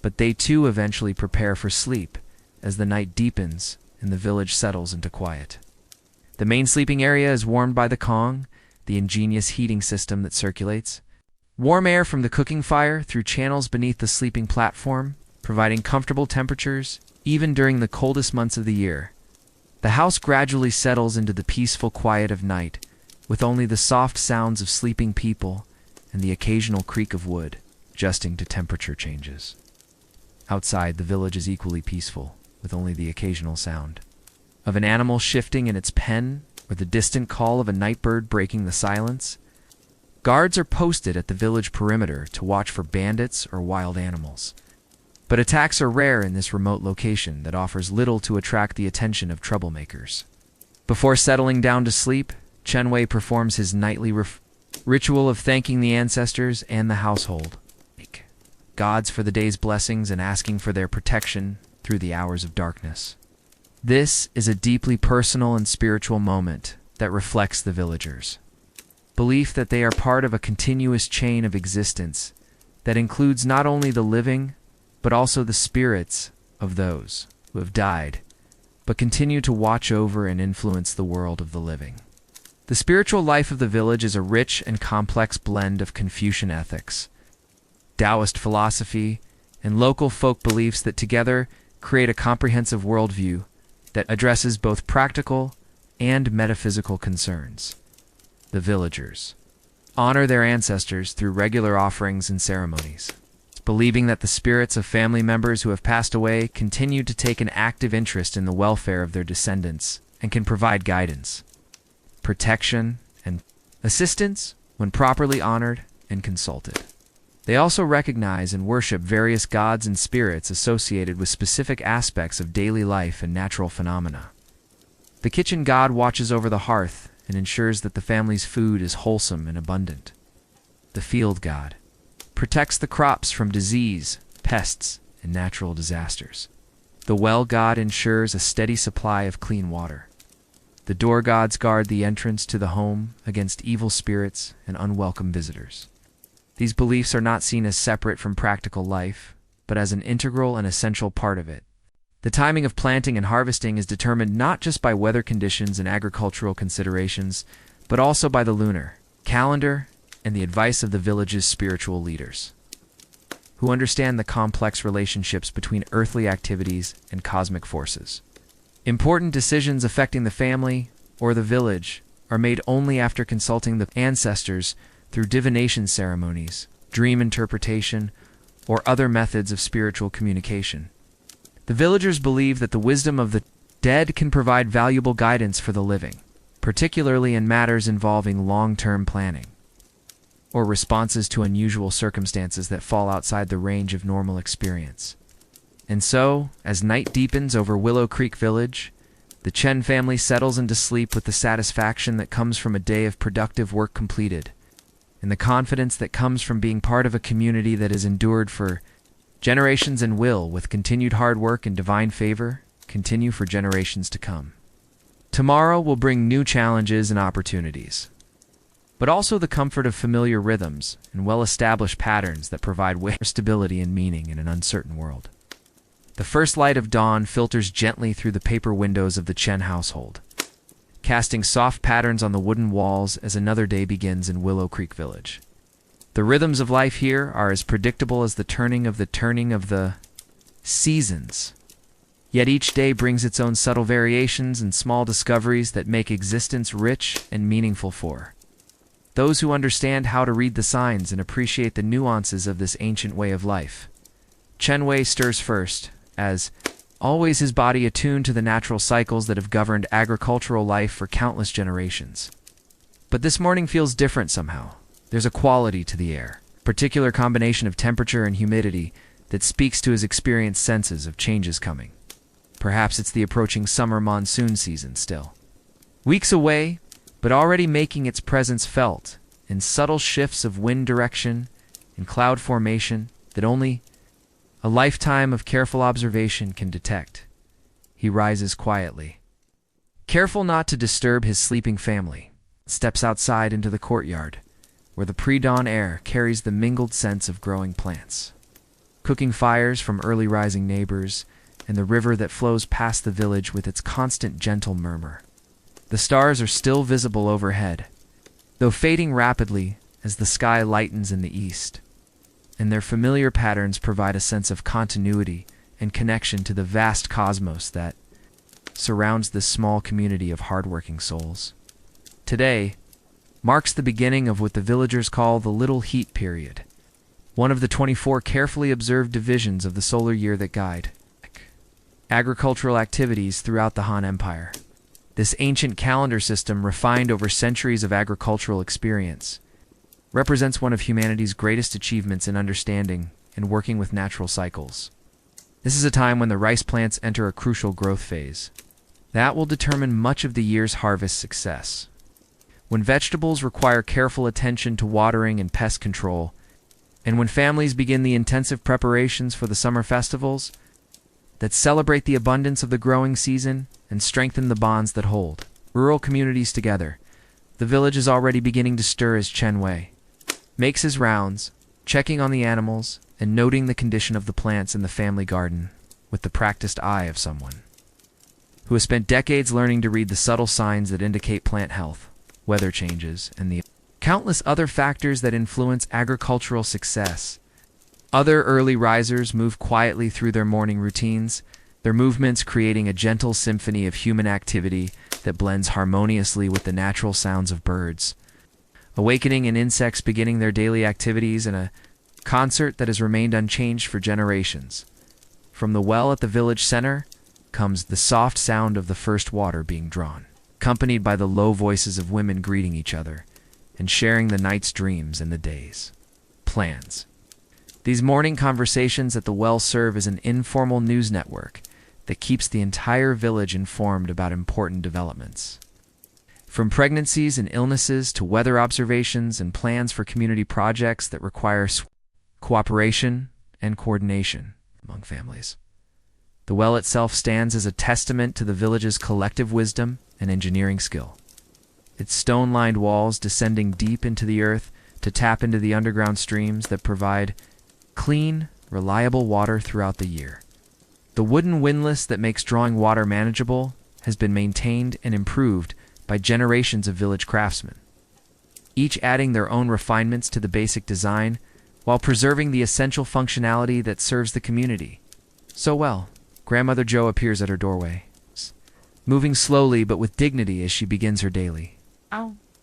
But they too eventually prepare for sleep as the night deepens and the village settles into quiet. The main sleeping area is warmed by the Kong, the ingenious heating system that circulates warm air from the cooking fire through channels beneath the sleeping platform, providing comfortable temperatures even during the coldest months of the year. The house gradually settles into the peaceful quiet of night, with only the soft sounds of sleeping people and the occasional creak of wood, adjusting to temperature changes. Outside, the village is equally peaceful, with only the occasional sound of an animal shifting in its pen or the distant call of a night bird breaking the silence. Guards are posted at the village perimeter to watch for bandits or wild animals. But attacks are rare in this remote location that offers little to attract the attention of troublemakers. Before settling down to sleep, Chen Wei performs his nightly ritual of thanking the ancestors and the household, gods for the day's blessings and asking for their protection through the hours of darkness. This is a deeply personal and spiritual moment that reflects the villagers' belief that they are part of a continuous chain of existence that includes not only the living, but also the spirits of those who have died, but continue to watch over and influence the world of the living. The spiritual life of the village is a rich and complex blend of Confucian ethics, Taoist philosophy, and local folk beliefs that together create a comprehensive worldview that addresses both practical and metaphysical concerns. The villagers honor their ancestors through regular offerings and ceremonies, believing that the spirits of family members who have passed away continue to take an active interest in the welfare of their descendants and can provide guidance, protection, and assistance when properly honored and consulted. They also recognize and worship various gods and spirits associated with specific aspects of daily life and natural phenomena. The kitchen god watches over the hearth and ensures that the family's food is wholesome and abundant. The field god protects the crops from disease, pests, and natural disasters. The well god ensures a steady supply of clean water. The door gods guard the entrance to the home against evil spirits and unwelcome visitors. These beliefs are not seen as separate from practical life, but as an integral and essential part of it. The timing of planting and harvesting is determined not just by weather conditions and agricultural considerations, but also by the lunar calendar and the advice of the village's spiritual leaders, who understand the complex relationships between earthly activities and cosmic forces. Important decisions affecting the family or the village are made only after consulting the ancestors through divination ceremonies, dream interpretation, or other methods of spiritual communication. The villagers believe that the wisdom of the dead can provide valuable guidance for the living, particularly in matters involving long-term planning or responses to unusual circumstances that fall outside the range of normal experience. And so, as night deepens over Willow Creek Village, the Chen family settles into sleep with the satisfaction that comes from a day of productive work completed, and the confidence that comes from being part of a community that has endured for generations and will, with continued hard work and divine favor, continue for generations to come. Tomorrow will bring new challenges and opportunities, but also the comfort of familiar rhythms and well-established patterns that provide stability and meaning in an uncertain world. The first light of dawn filters gently through the paper windows of the Chen household, casting soft patterns on the wooden walls as another day begins in Willow Creek Village. The rhythms of life here are as predictable as the turning of the seasons. Yet each day brings its own subtle variations and small discoveries that make existence rich and meaningful for those who understand how to read the signs and appreciate the nuances of this ancient way of life. Chen Wei stirs first, as always his body attuned to the natural cycles that have governed agricultural life for countless generations. But this morning feels different somehow. There's a quality to the air, a particular combination of temperature and humidity that speaks to his experienced senses of changes coming. Perhaps it's the approaching summer monsoon season still. Weeks away, but already making its presence felt in subtle shifts of wind direction and cloud formation that only a lifetime of careful observation can detect. He rises quietly, careful not to disturb his sleeping family, steps outside into the courtyard, where the pre-dawn air carries the mingled scents of growing plants, cooking fires from early rising neighbors, and the river that flows past the village with its constant gentle murmur. The stars are still visible overhead, though fading rapidly as the sky lightens in the east, and their familiar patterns provide a sense of continuity and connection to the vast cosmos that surrounds this small community of hardworking souls. Today marks the beginning of what the villagers call the Little Heat Period, one of the 24 carefully observed divisions of the solar year that guide agricultural activities throughout the Han Empire. This ancient calendar system, refined over centuries of agricultural experience, represents one of humanity's greatest achievements in understanding and working with natural cycles. This is a time when the rice plants enter a crucial growth phase that will determine much of the year's harvest success. When vegetables require careful attention to watering and pest control, and when families begin the intensive preparations for the summer festivals that celebrate the abundance of the growing season and strengthen the bonds that hold rural communities together, the village is already beginning to stir as Chen Wei makes his rounds, checking on the animals and noting the condition of the plants in the family garden with the practiced eye of someone who has spent decades learning to read the subtle signs that indicate plant health, weather changes, and the countless other factors that influence agricultural success. Other early risers move quietly through their morning routines, their movements creating a gentle symphony of human activity that blends harmoniously with the natural sounds of birds, awakening and insects beginning their daily activities in a concert that has remained unchanged for generations. From the well at the village center comes the soft sound of the first water being drawn, accompanied by the low voices of women greeting each other and sharing the night's dreams and the day's plans. These morning conversations at the well serve as an informal news network that keeps the entire village informed about important developments. From pregnancies and illnesses to weather observations and plans for community projects that require cooperation and coordination among families. The well itself stands as a testament to the village's collective wisdom and engineering skill. Its stone-lined walls descending deep into the earth to tap into the underground streams that provide clean, reliable water throughout the year. The wooden windlass that makes drawing water manageable has been maintained and improved by generations of village craftsmen, each adding their own refinements to the basic design while preserving the essential functionality that serves the community so well. Grandmother Jo appears at her doorway, moving slowly but with dignity as she begins her daily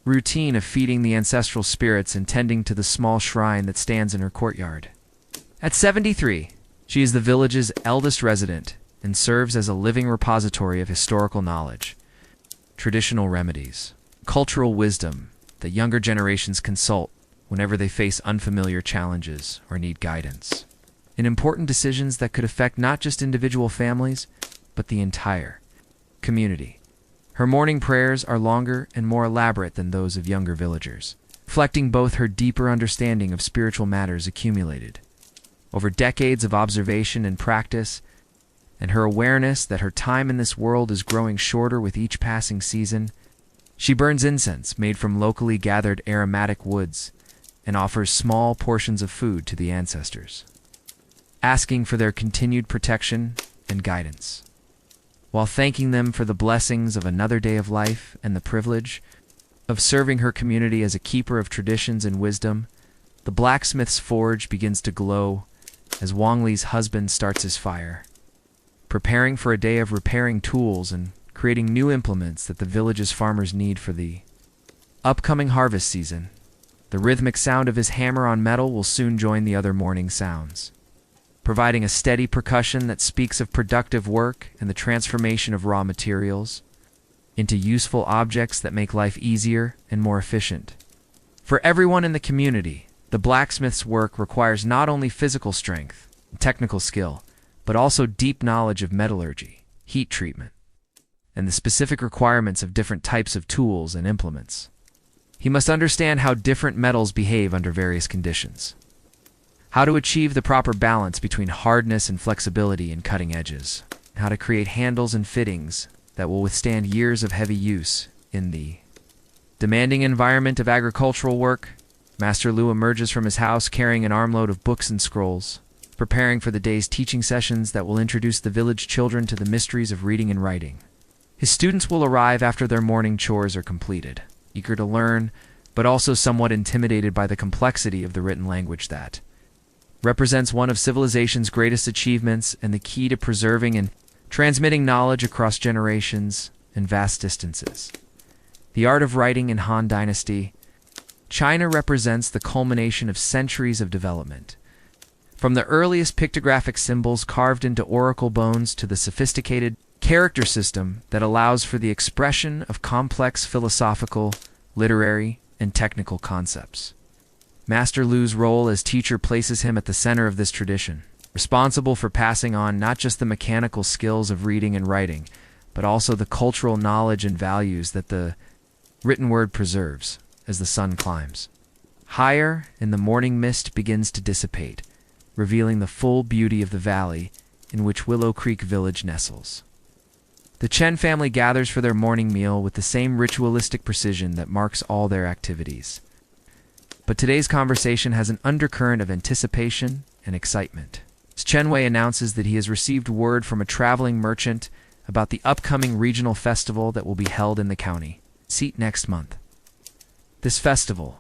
routine of feeding the ancestral spirits and tending to the small shrine that stands in her courtyard. At 73, she is the village's eldest resident and serves as a living repository of historical knowledge, traditional remedies, cultural wisdom that younger generations consult whenever they face unfamiliar challenges or need guidance in important decisions that could affect not just individual families, but the entire community. Her morning prayers are longer and more elaborate than those of younger villagers, reflecting both her deeper understanding of spiritual matters accumulated over decades of observation and practice, and her awareness that her time in this world is growing shorter with each passing season. She burns incense made from locally gathered aromatic woods and offers small portions of food to the ancestors, asking for their continued protection and guidance, while thanking them for the blessings of another day of life and the privilege of serving her community as a keeper of traditions and wisdom. The blacksmith's forge begins to glow as Wang Li's husband starts his fire, preparing for a day of repairing tools and creating new implements that the village's farmers need for the upcoming harvest season. The rhythmic sound of his hammer on metal will soon join the other morning sounds, providing a steady percussion that speaks of productive work and the transformation of raw materials into useful objects that make life easier and more efficient. For everyone in the community, the blacksmith's work requires not only physical strength and technical skill, but also deep knowledge of metallurgy, heat treatment, and the specific requirements of different types of tools and implements. He must understand how different metals behave under various conditions, how to achieve the proper balance between hardness and flexibility in cutting edges, and how to create handles and fittings that will withstand years of heavy use in the demanding environment of agricultural work. Master Lu emerges from his house carrying an armload of books and scrolls, preparing for the day's teaching sessions that will introduce the village children to the mysteries of reading and writing. His students will arrive after their morning chores are completed, eager to learn, but also somewhat intimidated by the complexity of the written language that represents one of civilization's greatest achievements and the key to preserving and transmitting knowledge across generations and vast distances. The art of writing in Han Dynasty, China represents the culmination of centuries of development. From the earliest pictographic symbols carved into oracle bones to the sophisticated character system that allows for the expression of complex philosophical, literary, and technical concepts. Master Lu's role as teacher places him at the center of this tradition, responsible for passing on not just the mechanical skills of reading and writing, but also the cultural knowledge and values that the written word preserves as the sun climbs higher and the morning mist begins to dissipate, revealing the full beauty of the valley in which Willow Creek Village nestles. The Chen family gathers for their morning meal with the same ritualistic precision that marks all their activities. But today's conversation has an undercurrent of anticipation and excitement. Chen Wei announces that he has received word from a traveling merchant about the upcoming regional festival that will be held in the county seat next month. This festival,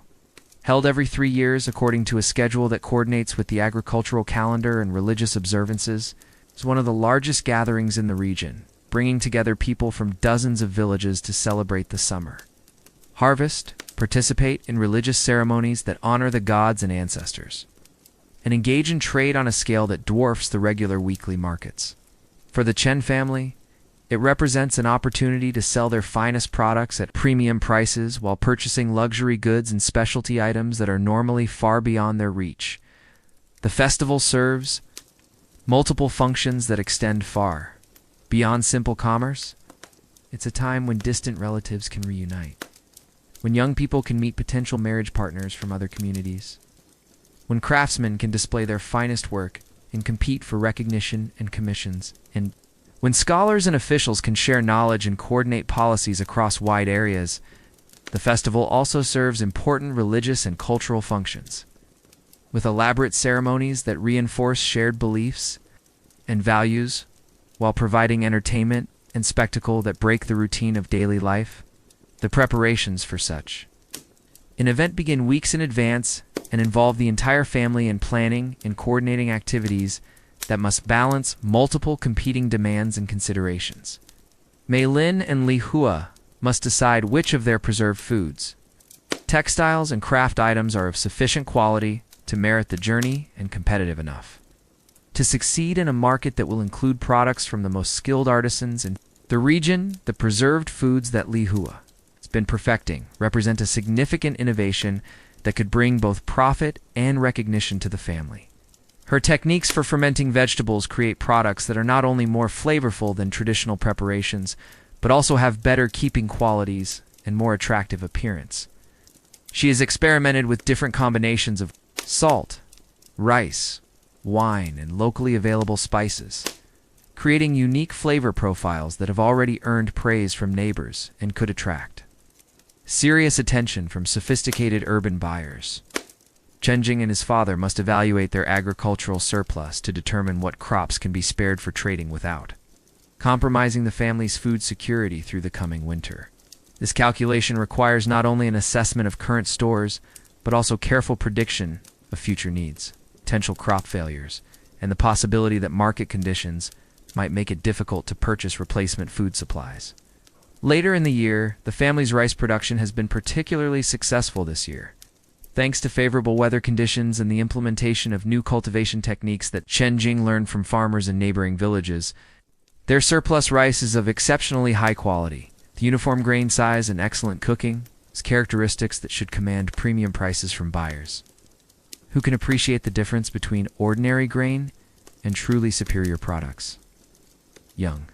held every 3 years according to a schedule that coordinates with the agricultural calendar and religious observances, is one of the largest gatherings in the region, bringing together people from dozens of villages to celebrate the summer harvest, participate in religious ceremonies that honor the gods and ancestors, and engage in trade on a scale that dwarfs the regular weekly markets. For the Chen family, it represents an opportunity to sell their finest products at premium prices while purchasing luxury goods and specialty items that are normally far beyond their reach. The festival serves multiple functions that extend far beyond simple commerce. It's a time when distant relatives can reunite, when young people can meet potential marriage partners from other communities, when craftsmen can display their finest work and compete for recognition and commissions, and when scholars and officials can share knowledge and coordinate policies across wide areas. The festival also serves important religious and cultural functions, with elaborate ceremonies that reinforce shared beliefs and values while providing entertainment and spectacle that break the routine of daily life. The preparations for such an event begin weeks in advance and involve the entire family in planning and coordinating activities that must balance multiple competing demands and considerations. Mei Lin and Li Hua must decide which of their preserved foods, textiles, and craft items are of sufficient quality to merit the journey and competitive enough to succeed in a market that will include products from the most skilled artisans in the region. The preserved foods that Li Hua has been perfecting represent a significant innovation that could bring both profit and recognition to the family. Her techniques for fermenting vegetables create products that are not only more flavorful than traditional preparations, but also have better keeping qualities and more attractive appearance. She has experimented with different combinations of salt, rice, wine, and locally available spices, creating unique flavor profiles that have already earned praise from neighbors and could attract serious attention from sophisticated urban buyers. Chenjing and his father must evaluate their agricultural surplus to determine what crops can be spared for trading without compromising the family's food security through the coming winter. This calculation requires not only an assessment of current stores, but also careful prediction of future needs, potential crop failures, and the possibility that market conditions might make it difficult to purchase replacement food supplies. Later in the year, the family's rice production has been particularly successful this year, thanks to favorable weather conditions and the implementation of new cultivation techniques that Chen Jing learned from farmers in neighboring villages. Their surplus rice is of exceptionally high quality. The uniform grain size and excellent cooking is characteristics that should command premium prices from buyers who can appreciate the difference between ordinary grain and truly superior products. Young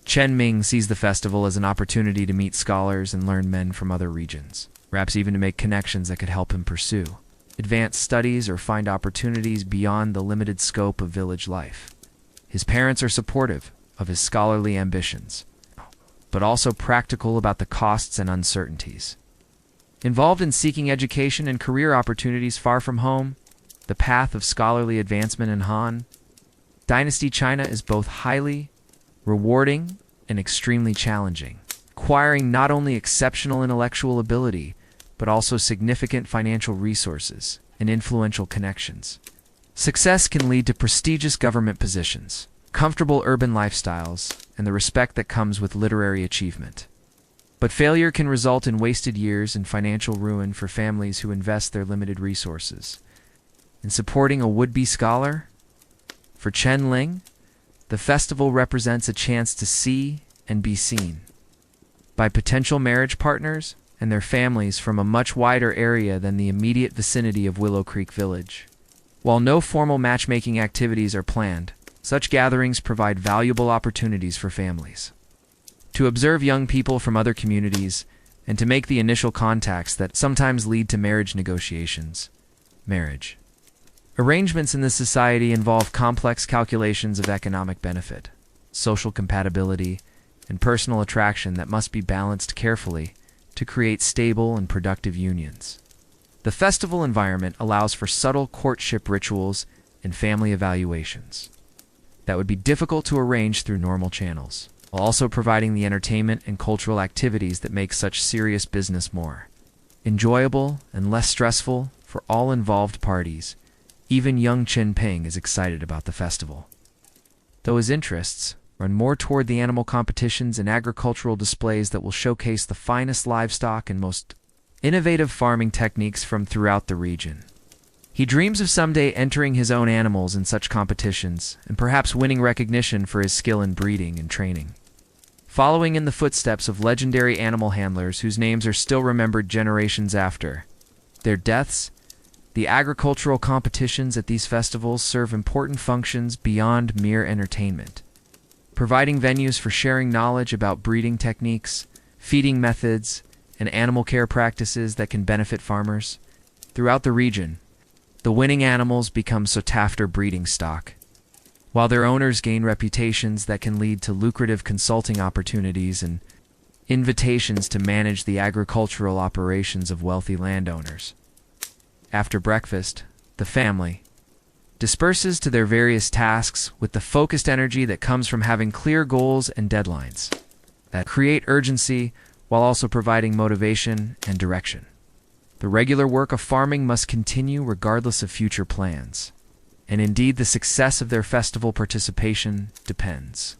Chen Ming sees the festival as an opportunity to meet scholars and learn men from other regions, perhaps even to make connections that could help him pursue advanced studies or find opportunities beyond the limited scope of village life. His parents are supportive of his scholarly ambitions, but also practical about the costs and uncertainties involved in seeking education and career opportunities far from home. The path of scholarly advancement in Han Dynasty China is both highly rewarding and extremely challenging, requiring not only exceptional intellectual ability, but also significant financial resources and influential connections. Success can lead to prestigious government positions, comfortable urban lifestyles, and the respect that comes with literary achievement. But failure can result in wasted years and financial ruin for families who invest their limited resources in supporting a would-be scholar. For Chen Ling, the festival represents a chance to see and be seen by potential marriage partners and their families from a much wider area than the immediate vicinity of Willow Creek Village. While no formal matchmaking activities are planned, such gatherings provide valuable opportunities for families to observe young people from other communities and to make the initial contacts that sometimes lead to marriage negotiations. Marriage arrangements in this society involve complex calculations of economic benefit, social compatibility, and personal attraction that must be balanced carefully to create stable and productive unions. The festival environment allows for subtle courtship rituals and family evaluations that would be difficult to arrange through normal channels, while also providing the entertainment and cultural activities that make such serious business more enjoyable and less stressful for all involved parties. Even young Chen Ping is excited about the festival, though his interests run more toward the animal competitions and agricultural displays that will showcase the finest livestock and most innovative farming techniques from throughout the region. He dreams of someday entering his own animals in such competitions and perhaps winning recognition for his skill in breeding and training. Following in the footsteps of legendary animal handlers whose names are still remembered generations after their deaths, the agricultural competitions at these festivals serve important functions beyond mere entertainment, providing venues for sharing knowledge about breeding techniques, feeding methods, and animal care practices that can benefit farmers. Throughout the region, the winning animals become sought after breeding stock, while their owners gain reputations that can lead to lucrative consulting opportunities and invitations to manage the agricultural operations of wealthy landowners. After breakfast, the family disperses to their various tasks with the focused energy that comes from having clear goals and deadlines that create urgency while also providing motivation and direction. The regular work of farming must continue regardless of future plans, and indeed the success of their festival participation depends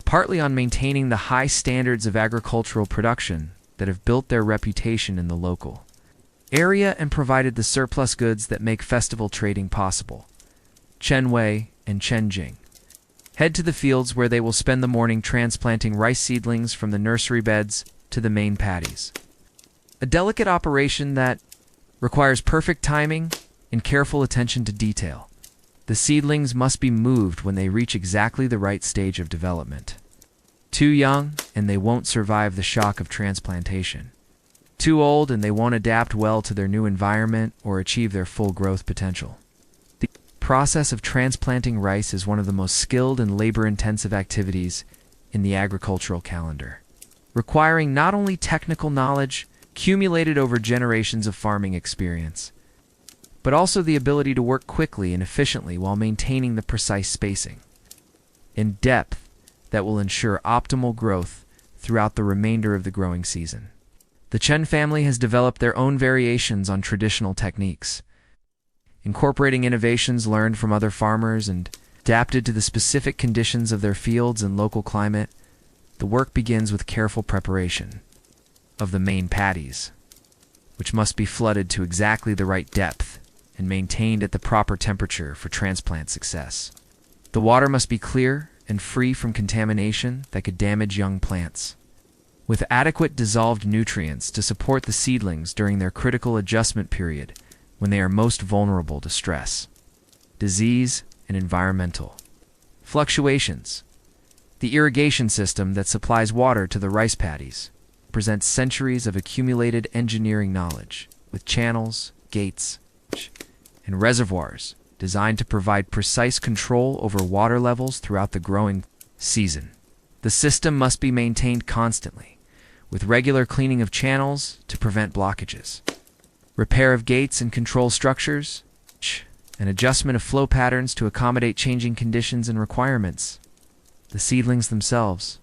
partly on maintaining the high standards of agricultural production that have built their reputation in the local area and provided the surplus goods that make festival trading possible. Chen Wei and Chen Jing head to the fields where they will spend the morning transplanting rice seedlings from the nursery beds to the main paddies. A delicate operation that requires perfect timing and careful attention to detail. The seedlings must be moved when they reach exactly the right stage of development. Too young, and they won't survive the shock of transplantation. Too old, and they won't adapt well to their new environment or achieve their full growth potential. The process of transplanting rice is one of the most skilled and labor-intensive activities in the agricultural calendar, requiring not only technical knowledge accumulated over generations of farming experience, but also the ability to work quickly and efficiently while maintaining the precise spacing and depth that will ensure optimal growth throughout the remainder of the growing season. The Chen family has developed their own variations on traditional techniques, incorporating innovations learned from other farmers and adapted to the specific conditions of their fields and local climate. The work begins with careful preparation of the main paddies, which must be flooded to exactly the right depth and maintained at the proper temperature for transplant success. The water must be clear and free from contamination that could damage young plants, with adequate dissolved nutrients to support the seedlings during their critical adjustment period when they are most vulnerable to stress, disease, and environmental fluctuations. The irrigation system that supplies water to the rice paddies presents centuries of accumulated engineering knowledge, with channels, gates, and reservoirs designed to provide precise control over water levels throughout the growing season. The system must be maintained constantly, with regular cleaning of channels to prevent blockages, repair of gates and control structures, and adjustment of flow patterns to accommodate changing conditions and requirements. The seedlings themselves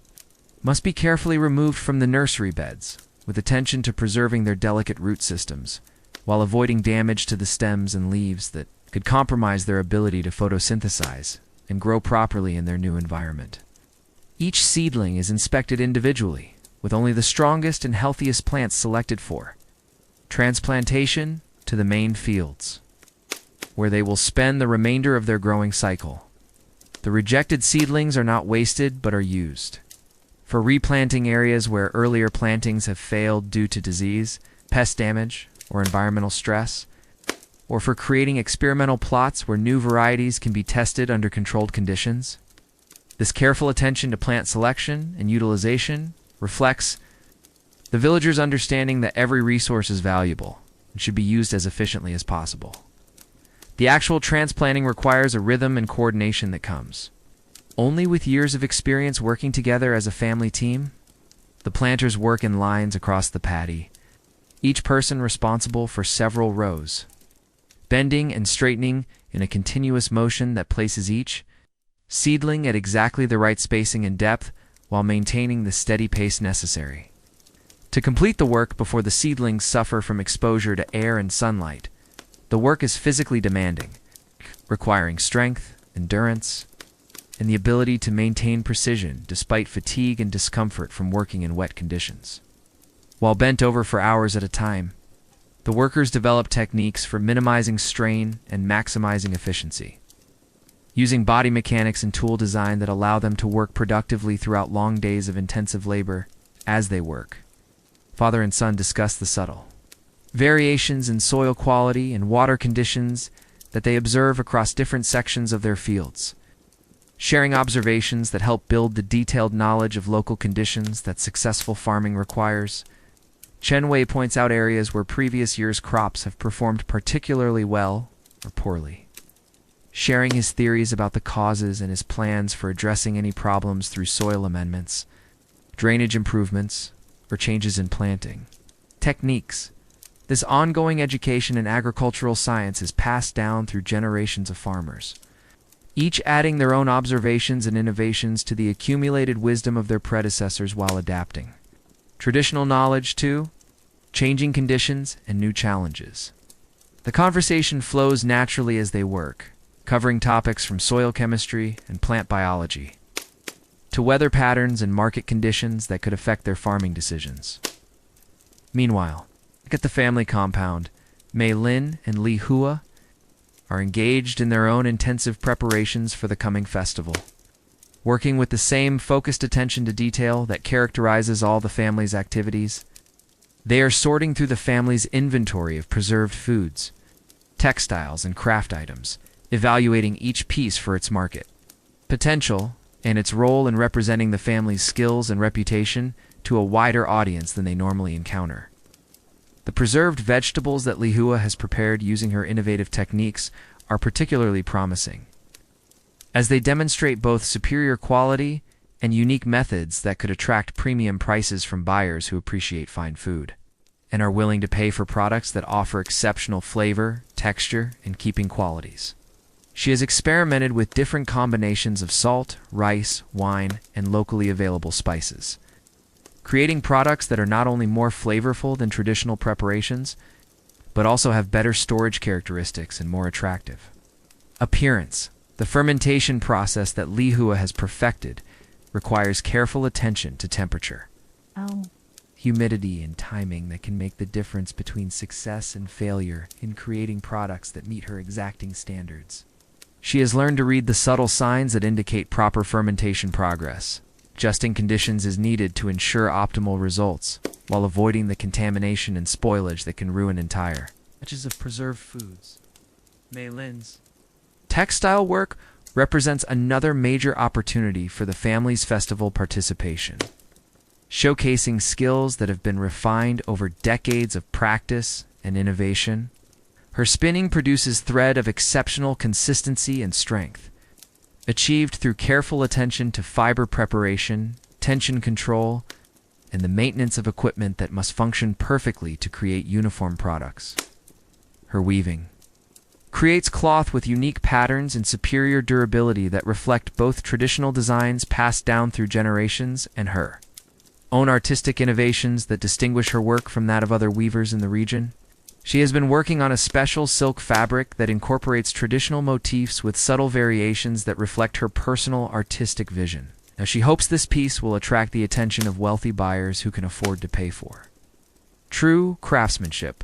must be carefully removed from the nursery beds, with attention to preserving their delicate root systems, while avoiding damage to the stems and leaves that could compromise their ability to photosynthesize and grow properly in their new environment. Each seedling is inspected individually, with only the strongest and healthiest plants selected for transplantation to the main fields, where they will spend the remainder of their growing cycle. The rejected seedlings are not wasted but are used for replanting areas where earlier plantings have failed due to disease, pest damage, or environmental stress, or for creating experimental plots where new varieties can be tested under controlled conditions. This careful attention to plant selection and utilization reflects the villagers' understanding that every resource is valuable and should be used as efficiently as possible. The actual transplanting requires a rhythm and coordination that comes only with years of experience working together as a family team. The planters work in lines across the paddy, each person responsible for several rows, bending and straightening in a continuous motion that places each seedling at exactly the right spacing and depth while maintaining the steady pace necessary to complete the work before the seedlings suffer from exposure to air and sunlight. The work is physically demanding, requiring strength, endurance, and the ability to maintain precision despite fatigue and discomfort from working in wet conditions. While bent over for hours at a time, the workers develop techniques for minimizing strain and maximizing efficiency, using body mechanics and tool design that allow them to work productively throughout long days of intensive labor. As they work, father and son discuss the subtle variations in soil quality and water conditions that they observe across different sections of their fields, sharing observations that help build the detailed knowledge of local conditions that successful farming requires. Chen Wei points out areas where previous year's crops have performed particularly well or poorly, sharing his theories about the causes and his plans for addressing any problems through soil amendments, drainage improvements, or changes in planting techniques. This ongoing education in agricultural science is passed down through generations of farmers, each adding their own observations and innovations to the accumulated wisdom of their predecessors while adapting traditional knowledge to changing conditions and new challenges. The conversation flows naturally as they work, covering topics from soil chemistry and plant biology to weather patterns and market conditions that could affect their farming decisions. Meanwhile, at the family compound, Mei Lin and Li Hua are engaged in their own intensive preparations for the coming festival, working with the same focused attention to detail that characterizes all the family's activities. They are sorting through the family's inventory of preserved foods, textiles, and craft items, evaluating each piece for its market potential and its role in representing the family's skills and reputation to a wider audience than they normally encounter. The preserved vegetables that Li Hua has prepared using her innovative techniques are particularly promising, as they demonstrate both superior quality and unique methods that could attract premium prices from buyers who appreciate fine food and are willing to pay for products that offer exceptional flavor, texture, and keeping qualities. She has experimented with different combinations of salt, rice, wine, and locally available spices, creating products that are not only more flavorful than traditional preparations, but also have better storage characteristics and more attractive appearance. The fermentation process that Li Hua has perfected requires careful attention to temperature, humidity, and timing that can make the difference between success and failure in creating products that meet her exacting standards. She has learned to read the subtle signs that indicate proper fermentation progress. Adjusting conditions is needed to ensure optimal results, while avoiding the contamination and spoilage that can ruin entire batches of preserved foods. Mei Lin's textile work represents another major opportunity for the family's festival participation, showcasing skills that have been refined over decades of practice and innovation. Her spinning produces thread of exceptional consistency and strength, achieved through careful attention to fiber preparation, tension control, and the maintenance of equipment that must function perfectly to create uniform products. Her weaving creates cloth with unique patterns and superior durability that reflect both traditional designs passed down through generations and her own artistic innovations that distinguish her work from that of other weavers in the region. She has been working on a special silk fabric that incorporates traditional motifs with subtle variations that reflect her personal artistic vision. Now, she hopes this piece will attract the attention of wealthy buyers who can afford to pay for true craftsmanship.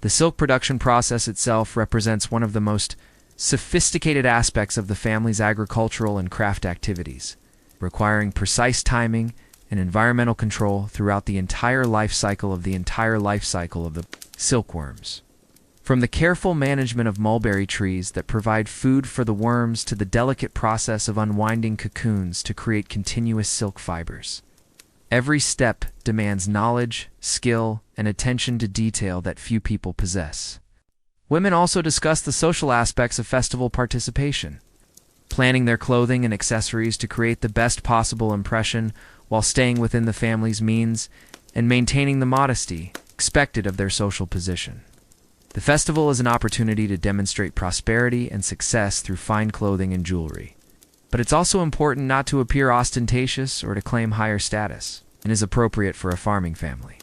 The silk production process itself represents one of the most sophisticated aspects of the family's agricultural and craft activities, requiring precise timing and environmental control throughout the entire life cycle of the silkworms. From the careful management of mulberry trees that provide food for the worms to the delicate process of unwinding cocoons to create continuous silk fibers, every step demands knowledge, skill, and attention to detail that few people possess. Women also discuss the social aspects of festival participation, planning their clothing and accessories to create the best possible impression while staying within the family's means and maintaining the modesty expected of their social position. The festival is an opportunity to demonstrate prosperity and success through fine clothing and jewelry. But it's also important not to appear ostentatious or to claim higher status, and is appropriate for a farming family.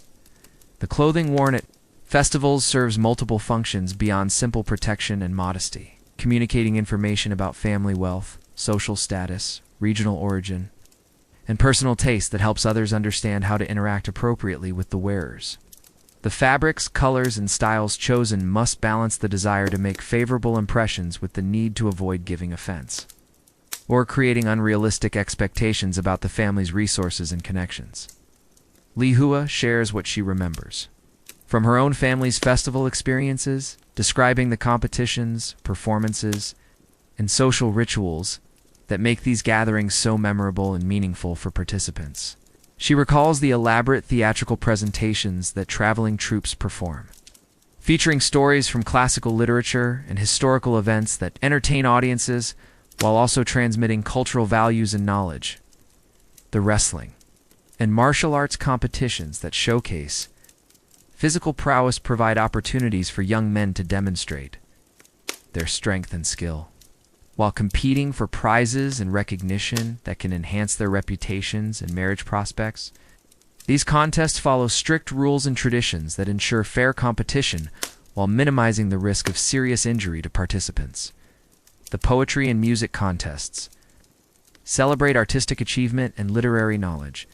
The clothing worn at festivals serves multiple functions beyond simple protection and modesty, communicating information about family wealth, social status, regional origin, and personal taste that helps others understand how to interact appropriately with the wearers. The fabrics, colors, and styles chosen must balance the desire to make favorable impressions with the need to avoid giving offense, or creating unrealistic expectations about the family's resources and connections. Li Hua shares what she remembers from her own family's festival experiences, describing the competitions, performances, and social rituals that make these gatherings so memorable and meaningful for participants. She recalls the elaborate theatrical presentations that traveling troupes perform, featuring stories from classical literature and historical events that entertain audiences while also transmitting cultural values and knowledge. The wrestling and martial arts competitions that showcase physical prowess provide opportunities for young men to demonstrate their strength and skill, while competing for prizes and recognition that can enhance their reputations and marriage prospects. These contests follow strict rules and traditions that ensure fair competition while minimizing the risk of serious injury to participants. The poetry and music contests celebrate artistic achievement and literary knowledge,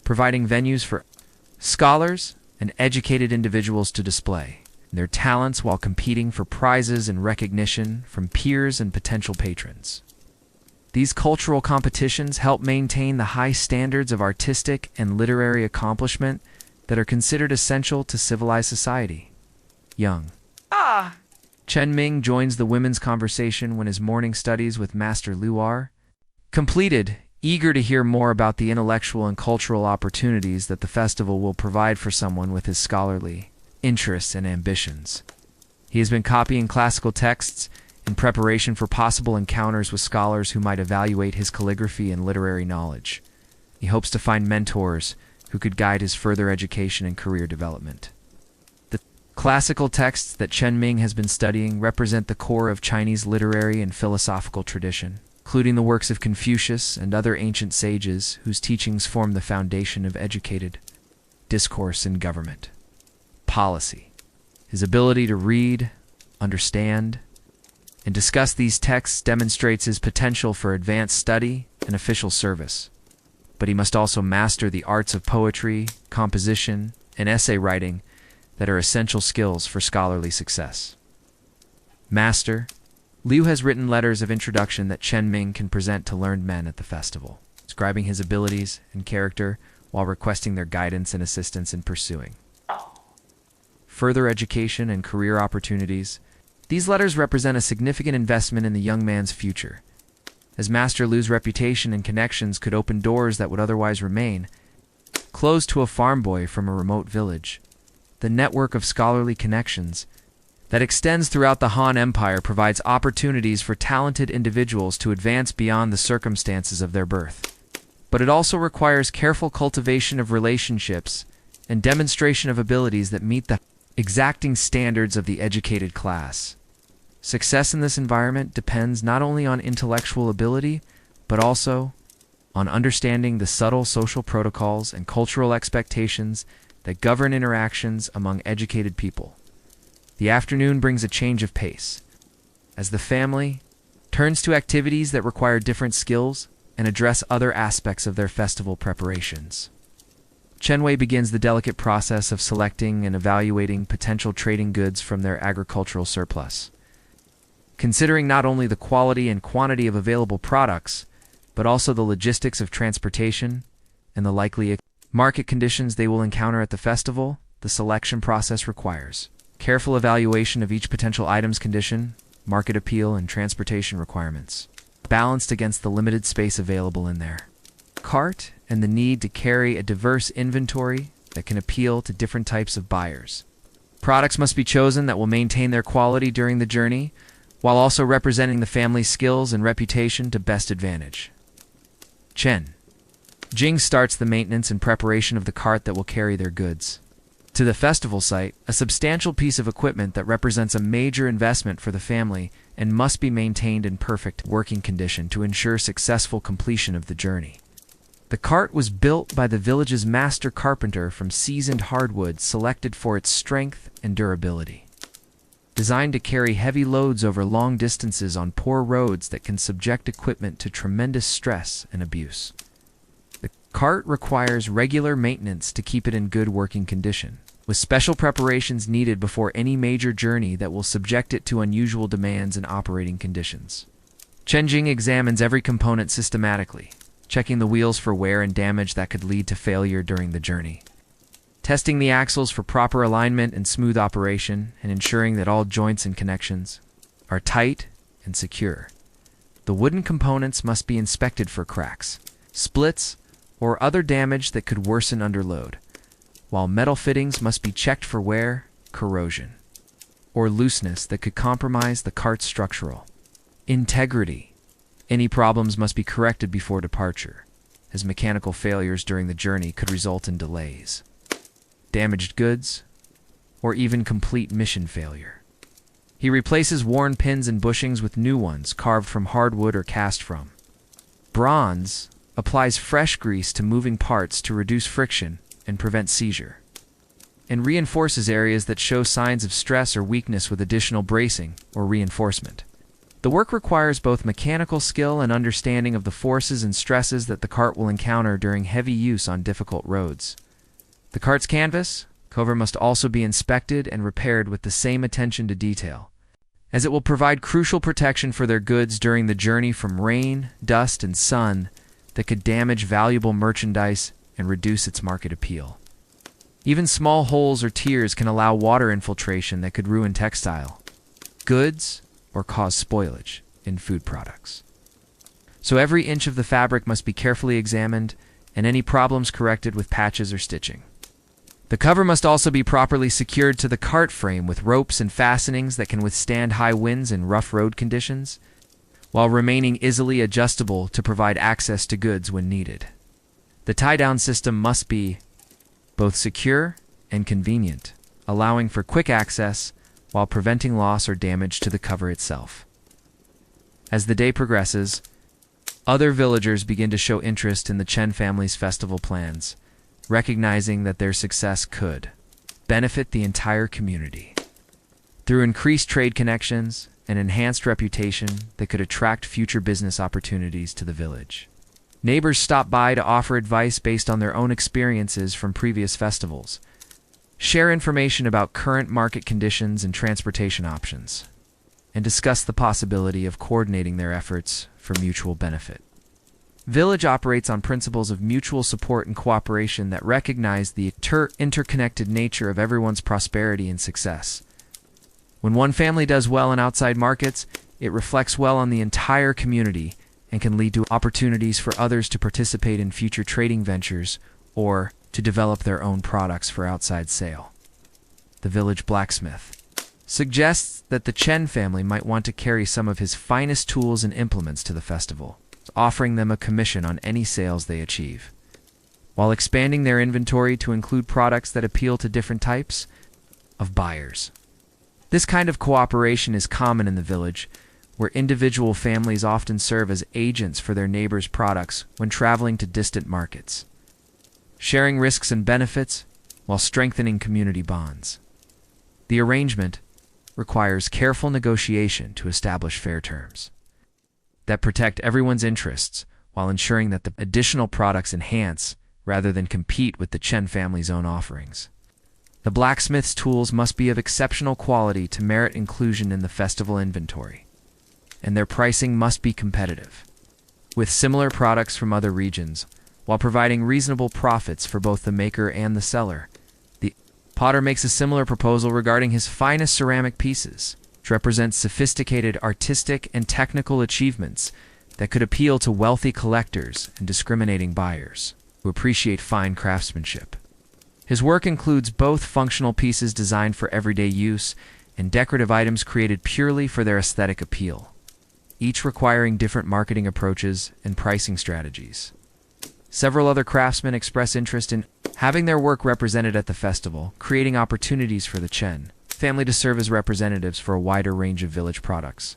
providing venues for scholars and educated individuals to display their talents while competing for prizes and recognition from peers and potential patrons. These cultural competitions help maintain the high standards of artistic and literary accomplishment that are considered essential to civilized society. Young. Chen Ming joins the women's conversation when his morning studies with Master Lu are completed, eager to hear more about the intellectual and cultural opportunities that the festival will provide for someone with his scholarly interests and ambitions. He has been copying classical texts in preparation for possible encounters with scholars who might evaluate his calligraphy and literary knowledge. He hopes to find mentors who could guide his further education and career development. The classical texts that Chen Ming has been studying represent the core of Chinese literary and philosophical tradition, including the works of Confucius and other ancient sages whose teachings form the foundation of educated discourse in government policy. His ability to read, understand, and discuss these texts demonstrates his potential for advanced study and official service. But he must also master the arts of poetry, composition, and essay writing that are essential skills for scholarly success. Master, Liu has written letters of introduction that Chen Ming can present to learned men at the festival, describing his abilities and character while requesting their guidance and assistance in pursuing further education and career opportunities. These letters represent a significant investment in the young man's future, as Master Lu's reputation and connections could open doors that would otherwise remain closed to a farm boy from a remote village. The network of scholarly connections that extends throughout the Han Empire provides opportunities for talented individuals to advance beyond the circumstances of their birth. But it also requires careful cultivation of relationships and demonstration of abilities that meet the exacting standards of the educated class. Success in this environment depends not only on intellectual ability, but also on understanding the subtle social protocols and cultural expectations that govern interactions among educated people. The afternoon brings a change of pace, as the family turns to activities that require different skills and address other aspects of their festival preparations. Chen Wei begins the delicate process of selecting and evaluating potential trading goods from their agricultural surplus. Considering not only the quality and quantity of available products, but also the logistics of transportation and the likely market conditions they will encounter at the festival, the selection process requires careful evaluation of each potential item's condition, market appeal, and transportation requirements, balanced against the limited space available in their cart and the need to carry a diverse inventory that can appeal to different types of buyers. Products must be chosen that will maintain their quality during the journey, while also representing the family's skills and reputation to best advantage. Chen Jing starts the maintenance and preparation of the cart that will carry their goods to the festival site, a substantial piece of equipment that represents a major investment for the family and must be maintained in perfect working condition to ensure successful completion of the journey. The cart was built by the village's master carpenter from seasoned hardwood selected for its strength and durability. Designed to carry heavy loads over long distances on poor roads that can subject equipment to tremendous stress and abuse. The cart requires regular maintenance to keep it in good working condition, with special preparations needed before any major journey that will subject it to unusual demands and operating conditions. Chen Jing examines every component systematically, checking the wheels for wear and damage that could lead to failure during the journey, testing the axles for proper alignment and smooth operation, and ensuring that all joints and connections are tight and secure. The wooden components must be inspected for cracks, splits, or other damage that could worsen under load, while metal fittings must be checked for wear, corrosion, or looseness that could compromise the cart's structural integrity. Any problems must be corrected before departure, as mechanical failures during the journey could result in delays, damaged goods, or even complete mission failure. He replaces worn pins and bushings with new ones carved from hardwood or cast from bronze, applies fresh grease to moving parts to reduce friction and prevent seizure, and reinforces areas that show signs of stress or weakness with additional bracing or reinforcement. The work requires both mechanical skill and understanding of the forces and stresses that the cart will encounter during heavy use on difficult roads. The cart's canvas, cover must also be inspected and repaired with the same attention to detail, as it will provide crucial protection for their goods during the journey from rain, dust, and sun that could damage valuable merchandise and reduce its market appeal. Even small holes or tears can allow water infiltration that could ruin textile goods or cause spoilage in food products. So every inch of the fabric must be carefully examined and any problems corrected with patches or stitching. The cover must also be properly secured to the cart frame with ropes and fastenings that can withstand high winds and rough road conditions, while remaining easily adjustable to provide access to goods when needed. The tie-down system must be both secure and convenient, allowing for quick access while preventing loss or damage to the cover itself. As the day progresses, other villagers begin to show interest in the Chen family's festival plans, recognizing that their success could benefit the entire community. Through increased trade connections and enhanced reputation that could attract future business opportunities to the village. Neighbors stop by to offer advice based on their own experiences from previous festivals, share information about current market conditions and transportation options, and discuss the possibility of coordinating their efforts for mutual benefit. Village operates on principles of mutual support and cooperation that recognize the interconnected nature of everyone's prosperity and success. When one family does well in outside markets, it reflects well on the entire community and can lead to opportunities for others to participate in future trading ventures or to develop their own products for outside sale. The village blacksmith suggests that the Chen family might want to carry some of his finest tools and implements to the festival, offering them a commission on any sales they achieve, while expanding their inventory to include products that appeal to different types of buyers. This kind of cooperation is common in the village, where individual families often serve as agents for their neighbors' products when traveling to distant markets, sharing risks and benefits while strengthening community bonds. The arrangement requires careful negotiation to establish fair terms that protect everyone's interests while ensuring that the additional products enhance rather than compete with the Chen family's own offerings. The blacksmith's tools must be of exceptional quality to merit inclusion in the festival inventory, and their pricing must be competitive, with similar products from other regions, while providing reasonable profits for both the maker and the seller. The potter makes a similar proposal regarding his finest ceramic pieces, which represents sophisticated artistic and technical achievements that could appeal to wealthy collectors and discriminating buyers who appreciate fine craftsmanship. His work includes both functional pieces designed for everyday use and decorative items created purely for their aesthetic appeal, each requiring different marketing approaches and pricing strategies. Several other craftsmen express interest in having their work represented at the festival, creating opportunities for the Chen family to serve as representatives for a wider range of village products,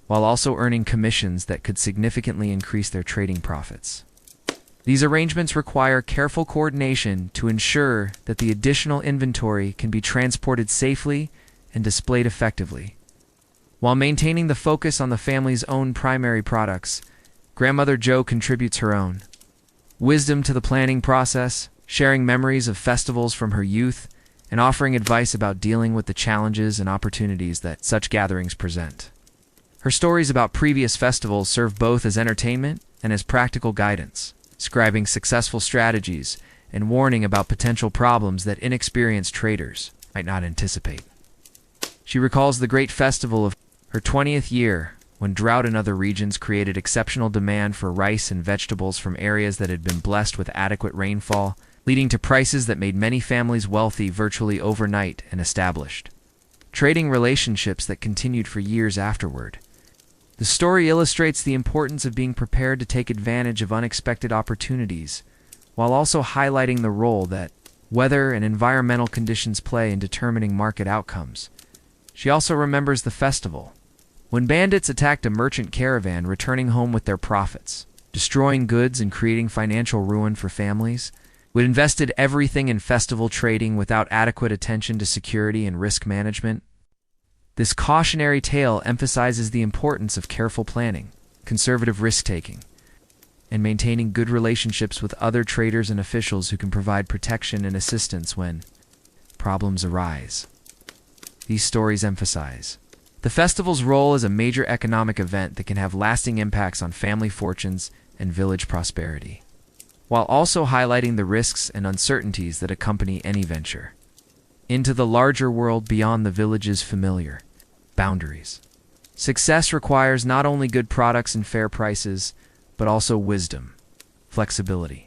while also earning commissions that could significantly increase their trading profits. These arrangements require careful coordination to ensure that the additional inventory can be transported safely and displayed effectively. While maintaining the focus on the family's own primary products, Grandmother Joe contributes her own wisdom to the planning process, sharing memories of festivals from her youth and offering advice about dealing with the challenges and opportunities that such gatherings present. Her stories about previous festivals serve both as entertainment and as practical guidance, describing successful strategies and warning about potential problems that inexperienced traders might not anticipate. She recalls the great festival of her 20th year, when drought in other regions created exceptional demand for rice and vegetables from areas that had been blessed with adequate rainfall, leading to prices that made many families wealthy virtually overnight and established trading relationships that continued for years afterward. The story illustrates the importance of being prepared to take advantage of unexpected opportunities, while also highlighting the role that weather and environmental conditions play in determining market outcomes. She also remembers the festival, when bandits attacked a merchant caravan returning home with their profits, destroying goods and creating financial ruin for families, who had invested everything in festival trading without adequate attention to security and risk management. This cautionary tale emphasizes the importance of careful planning, conservative risk-taking, and maintaining good relationships with other traders and officials who can provide protection and assistance when problems arise. These stories emphasize the festival's role as a major economic event that can have lasting impacts on family fortunes and village prosperity, while also highlighting the risks and uncertainties that accompany any venture into the larger world beyond the village's familiar boundaries. Success requires not only good products and fair prices, but also wisdom, flexibility,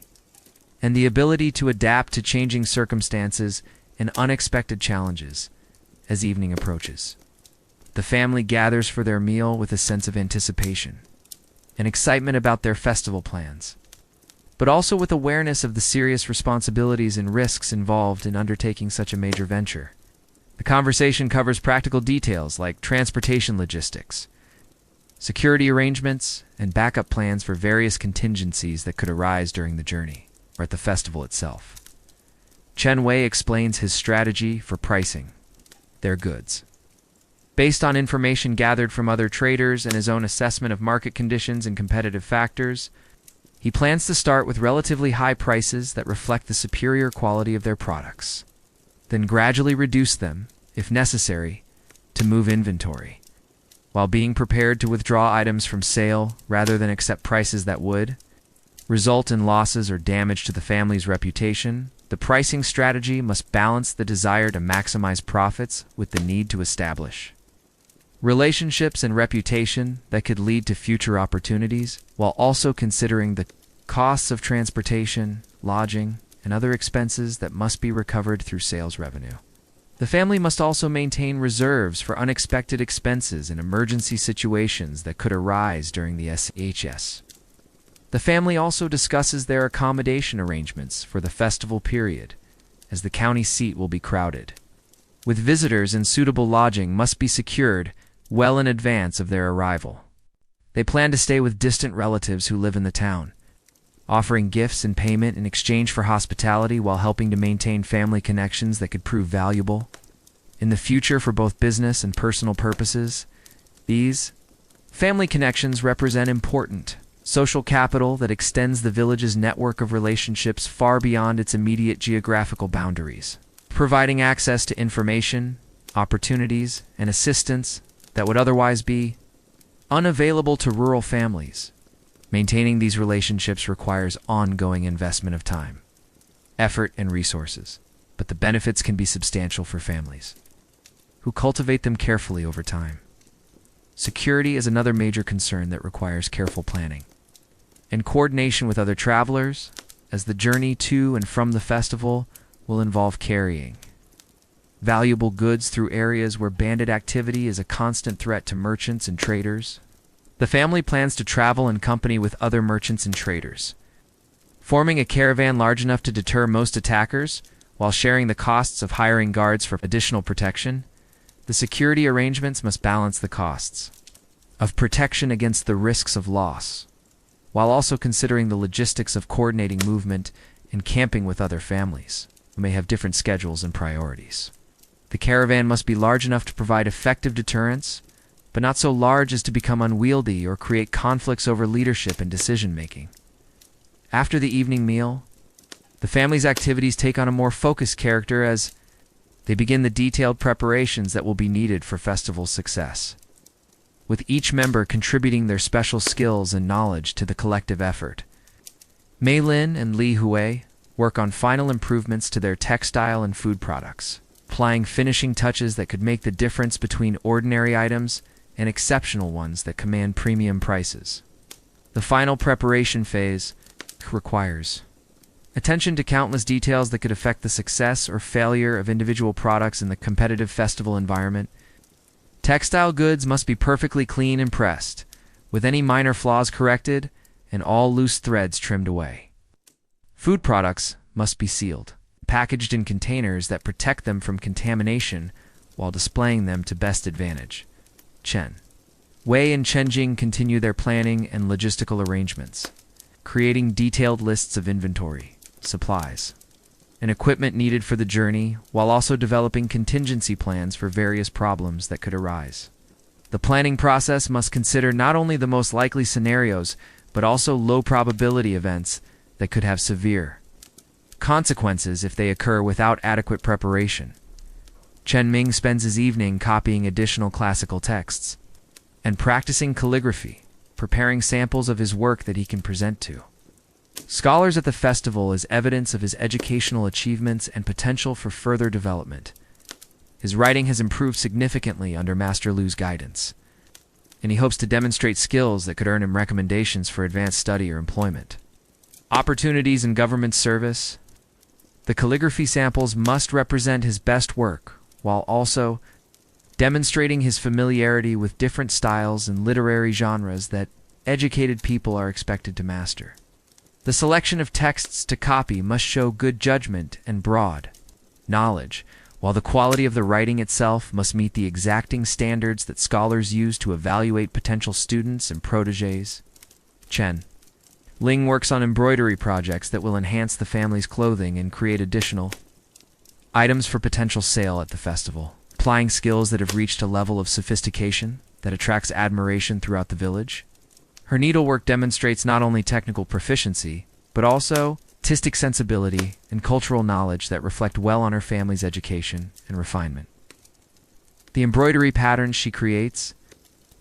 and the ability to adapt to changing circumstances and unexpected challenges. As evening approaches, the family gathers for their meal with a sense of anticipation and excitement about their festival plans, but also with awareness of the serious responsibilities and risks involved in undertaking such a major venture. The conversation covers practical details like transportation logistics, security arrangements, and backup plans for various contingencies that could arise during the journey or at the festival itself. Chen Wei explains his strategy for pricing their goods, based on information gathered from other traders and his own assessment of market conditions and competitive factors. He plans to start with relatively high prices that reflect the superior quality of their products, then gradually reduce them, if necessary, to move inventory, while being prepared to withdraw items from sale rather than accept prices that would result in losses or damage to the family's reputation. The pricing strategy must balance the desire to maximize profits with the need to establish relationships and reputation that could lead to future opportunities, while also considering the costs of transportation, lodging, and other expenses that must be recovered through sales revenue. The family must also maintain reserves for unexpected expenses and emergency situations that could arise during the SHS. The family also discusses their accommodation arrangements for the festival period, as the county seat will be crowded, with visitors and suitable lodging must be secured well in advance of their arrival. They plan to stay with distant relatives who live in the town, offering gifts and payment in exchange for hospitality while helping to maintain family connections that could prove valuable in the future for both business and personal purposes. These family connections represent important social capital that extends the village's network of relationships far beyond its immediate geographical boundaries, providing access to information, opportunities, and assistance that would otherwise be unavailable to rural families. Maintaining these relationships requires ongoing investment of time, effort, and resources, but the benefits can be substantial for families who cultivate them carefully over time. Security is another major concern that requires careful planning and coordination with other travelers, as the journey to and from the festival will involve carrying valuable goods through areas where bandit activity is a constant threat to merchants and traders. The family plans to travel in company with other merchants and traders, forming a caravan large enough to deter most attackers while sharing the costs of hiring guards for additional protection. The security arrangements must balance the costs of protection against the risks of loss, while also considering the logistics of coordinating movement and camping with other families who may have different schedules and priorities. The caravan must be large enough to provide effective deterrence, but not so large as to become unwieldy or create conflicts over leadership and decision-making. After the evening meal, the family's activities take on a more focused character as they begin the detailed preparations that will be needed for festival success, with each member contributing their special skills and knowledge to the collective effort. Mei Lin and Li Hui work on final improvements to their textile and food products, applying finishing touches that could make the difference between ordinary items and exceptional ones that command premium prices. The final preparation phase requires attention to countless details that could affect the success or failure of individual products in the competitive festival environment. Textile goods must be perfectly clean and pressed, with any minor flaws corrected and all loose threads trimmed away. Food products must be sealed, packaged in containers that protect them from contamination while displaying them to best advantage. Chen Wei and Chenjing continue their planning and logistical arrangements, creating detailed lists of inventory, supplies, and equipment needed for the journey, while also developing contingency plans for various problems that could arise. The planning process must consider not only the most likely scenarios, but also low-probability events that could have severe consequences if they occur without adequate preparation. Chen Ming spends his evening copying additional classical texts and practicing calligraphy, preparing samples of his work that he can present to scholars at the festival as evidence of his educational achievements and potential for further development. His writing has improved significantly under Master Lu's guidance, and he hopes to demonstrate skills that could earn him recommendations for advanced study or employment. Opportunities in government service. The calligraphy samples must represent his best work, while also demonstrating his familiarity with different styles and literary genres that educated people are expected to master. The selection of texts to copy must show good judgment and broad knowledge, while the quality of the writing itself must meet the exacting standards that scholars use to evaluate potential students and protégés. Chen Ling works on embroidery projects that will enhance the family's clothing and create additional items for potential sale at the festival, applying skills that have reached a level of sophistication that attracts admiration throughout the village. Her needlework demonstrates not only technical proficiency, but also artistic sensibility and cultural knowledge that reflect well on her family's education and refinement. The embroidery patterns she creates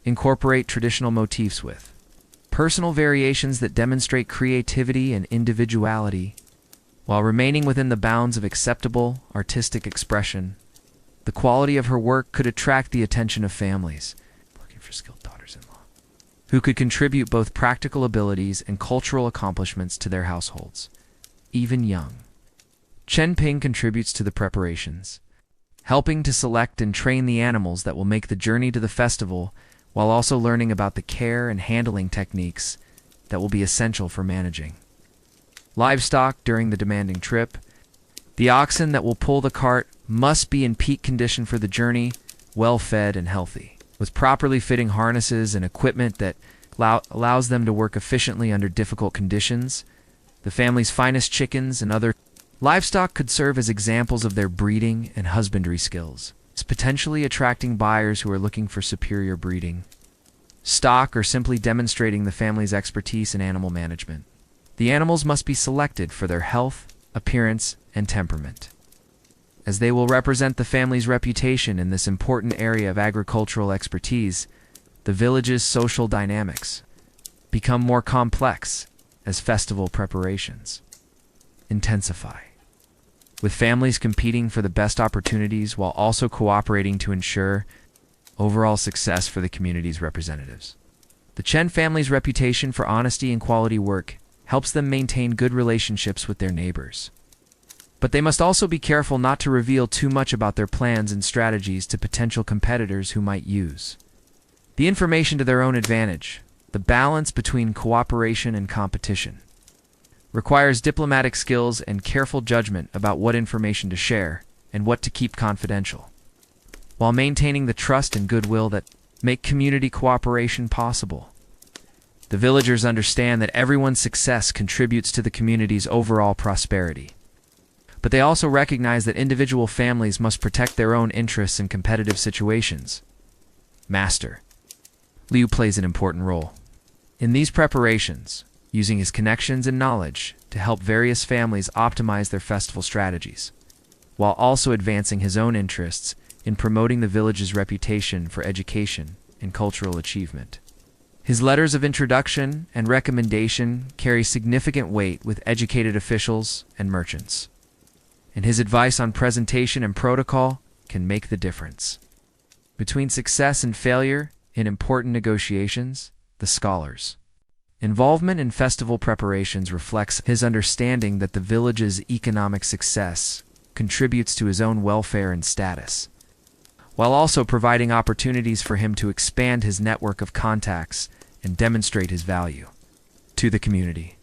incorporate traditional motifs with personal variations that demonstrate creativity and individuality, while remaining within the bounds of acceptable artistic expression. The quality of her work could attract the attention of families looking for skilled daughters-in-law who could contribute both practical abilities and cultural accomplishments to their households, even young. Chen Ping contributes to the preparations, helping to select and train the animals that will make the journey to the festival, while also learning about the care and handling techniques that will be essential for managing livestock during the demanding trip. The oxen that will pull the cart must be in peak condition for the journey, well fed and healthy, with properly fitting harnesses and equipment that allows them to work efficiently under difficult conditions. The family's finest chickens and other livestock could serve as examples of their breeding and husbandry skills, potentially attracting buyers who are looking for superior breeding stock or simply demonstrating the family's expertise in animal management. The animals must be selected for their health, appearance, and temperament, as they will represent the family's reputation in this important area of agricultural expertise. The village's social dynamics become more complex as festival preparations intensify, with families competing for the best opportunities while also cooperating to ensure overall success for the community's representatives. The Chen family's reputation for honesty and quality work helps them maintain good relationships with their neighbors. But they must also be careful not to reveal too much about their plans and strategies to potential competitors who might use the information to their own advantage. The balance between cooperation and competition requires diplomatic skills and careful judgment about what information to share and what to keep confidential, while maintaining the trust and goodwill that make community cooperation possible. The villagers understand that everyone's success contributes to the community's overall prosperity, but they also recognize that individual families must protect their own interests in competitive situations. Master Liu plays an important role in these preparations, using his connections and knowledge to help various families optimize their festival strategies, while also advancing his own interests in promoting the village's reputation for education and cultural achievement. His letters of introduction and recommendation carry significant weight with educated officials and merchants, and his advice on presentation and protocol can make the difference between success and failure in important negotiations. The scholar's involvement in festival preparations reflects his understanding that the village's economic success contributes to his own welfare and status, while also providing opportunities for him to expand his network of contacts and demonstrate his value to the community.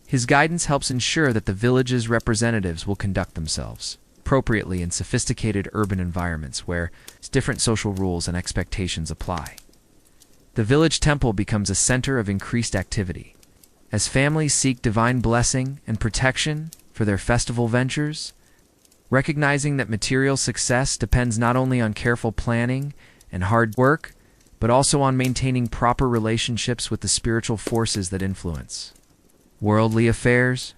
His guidance helps ensure that the village's representatives will conduct themselves appropriately in sophisticated urban environments where different social rules and expectations apply. The village temple becomes a center of increased activity, as families seek divine blessing and protection for their festival ventures, recognizing that material success depends not only on careful planning and hard work, but also on maintaining proper relationships with the spiritual forces that influence worldly affairs.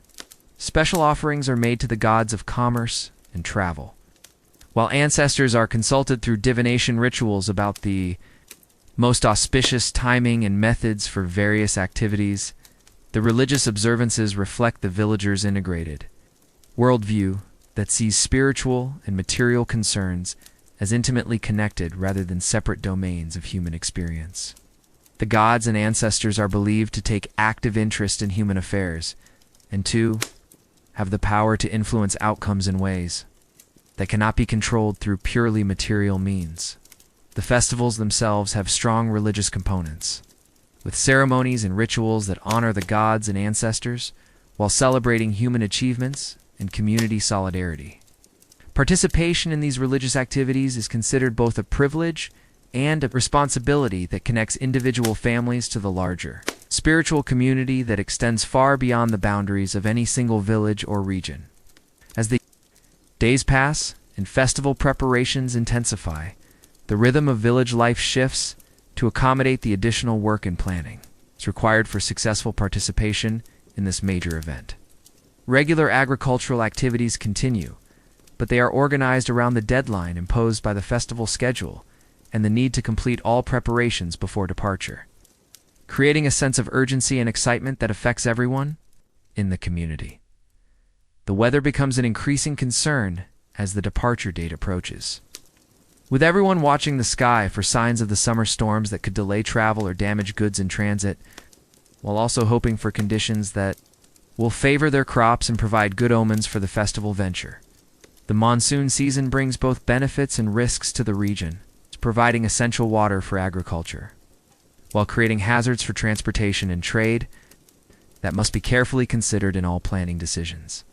Special offerings are made to the gods of commerce and travel, While ancestors are consulted through divination rituals about the most auspicious timing and methods for various activities, the religious observances reflect the villagers' integrated worldview that sees spiritual and material concerns as intimately connected rather than separate domains of human experience. The gods and ancestors are believed to take active interest in human affairs and to have the power to influence outcomes in ways that cannot be controlled through purely material means. The festivals themselves have strong religious components, with ceremonies and rituals that honor the gods and ancestors while celebrating human achievements and community solidarity. Participation in these religious activities is considered both a privilege and a responsibility that connects individual families to the larger spiritual community that extends far beyond the boundaries of any single village or region. As the days pass and festival preparations intensify, the rhythm of village life shifts to accommodate the additional work and planning that's required for successful participation in this major event. Regular agricultural activities continue, but they are organized around the deadline imposed by the festival schedule and the need to complete all preparations before departure, creating a sense of urgency and excitement that affects everyone in the community. The weather becomes an increasing concern as the departure date approaches, with everyone watching the sky for signs of the summer storms that could delay travel or damage goods in transit, while also hoping for conditions that will favor their crops and provide good omens for the festival venture. The monsoon season brings both benefits and risks to the region, providing essential water for agriculture, while creating hazards for transportation and trade that must be carefully considered in all planning decisions.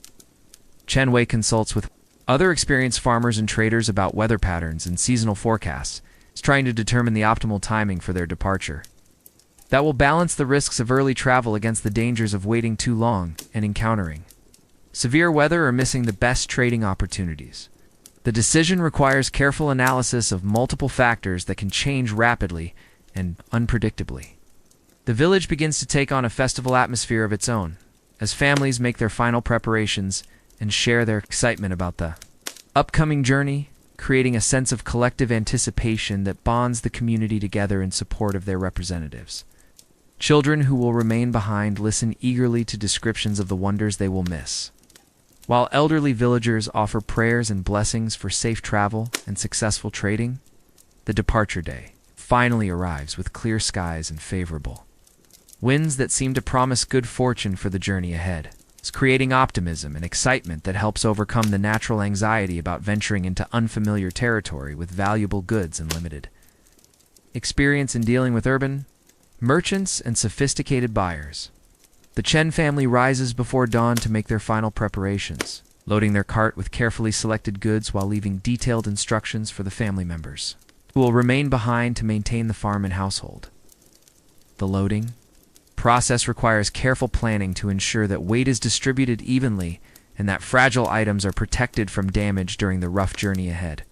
Chen Wei consults with other experienced farmers and traders about weather patterns and seasonal forecasts, trying to determine the optimal timing for their departure that will balance the risks of early travel against the dangers of waiting too long and encountering severe weather or missing the best trading opportunities. The decision requires careful analysis of multiple factors that can change rapidly and unpredictably. The village begins to take on a festival atmosphere of its own, as families make their final preparations and share their excitement about the upcoming journey, creating a sense of collective anticipation that bonds the community together in support of their representatives. Children who will remain behind listen eagerly to descriptions of the wonders they will miss, while elderly villagers offer prayers and blessings for safe travel and successful trading. The departure day finally arrives with clear skies and favorable winds that seem to promise good fortune for the journey ahead. It's creating optimism and excitement that helps overcome the natural anxiety about venturing into unfamiliar territory with valuable goods and limited experience in dealing with urban merchants and sophisticated buyers. The Chen family rises before dawn to make their final preparations, loading their cart with carefully selected goods while leaving detailed instructions for the family members, who will remain behind to maintain the farm and household. The loading process requires careful planning to ensure that weight is distributed evenly and that fragile items are protected from damage during the rough journey ahead,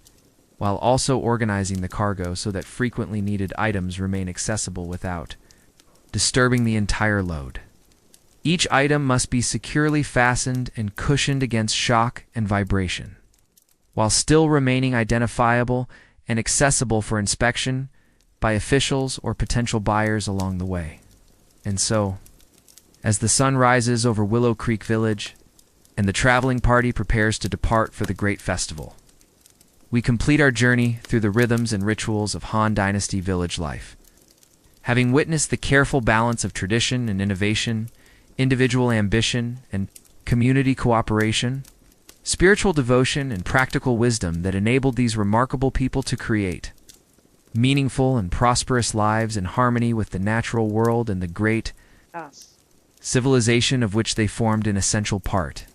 while also organizing the cargo so that frequently needed items remain accessible without disturbing the entire load. Each item must be securely fastened and cushioned against shock and vibration, while still remaining identifiable and accessible for inspection by officials or potential buyers along the way. And so, as the sun rises over Willow Creek Village and the traveling party prepares to depart for the great festival, we complete our journey through the rhythms and rituals of Han Dynasty village life. Having witnessed the careful balance of tradition and innovation, individual ambition and community cooperation, spiritual devotion and practical wisdom that enabled these remarkable people to create meaningful and prosperous lives in harmony with the natural world and the great civilization of which they formed an essential part.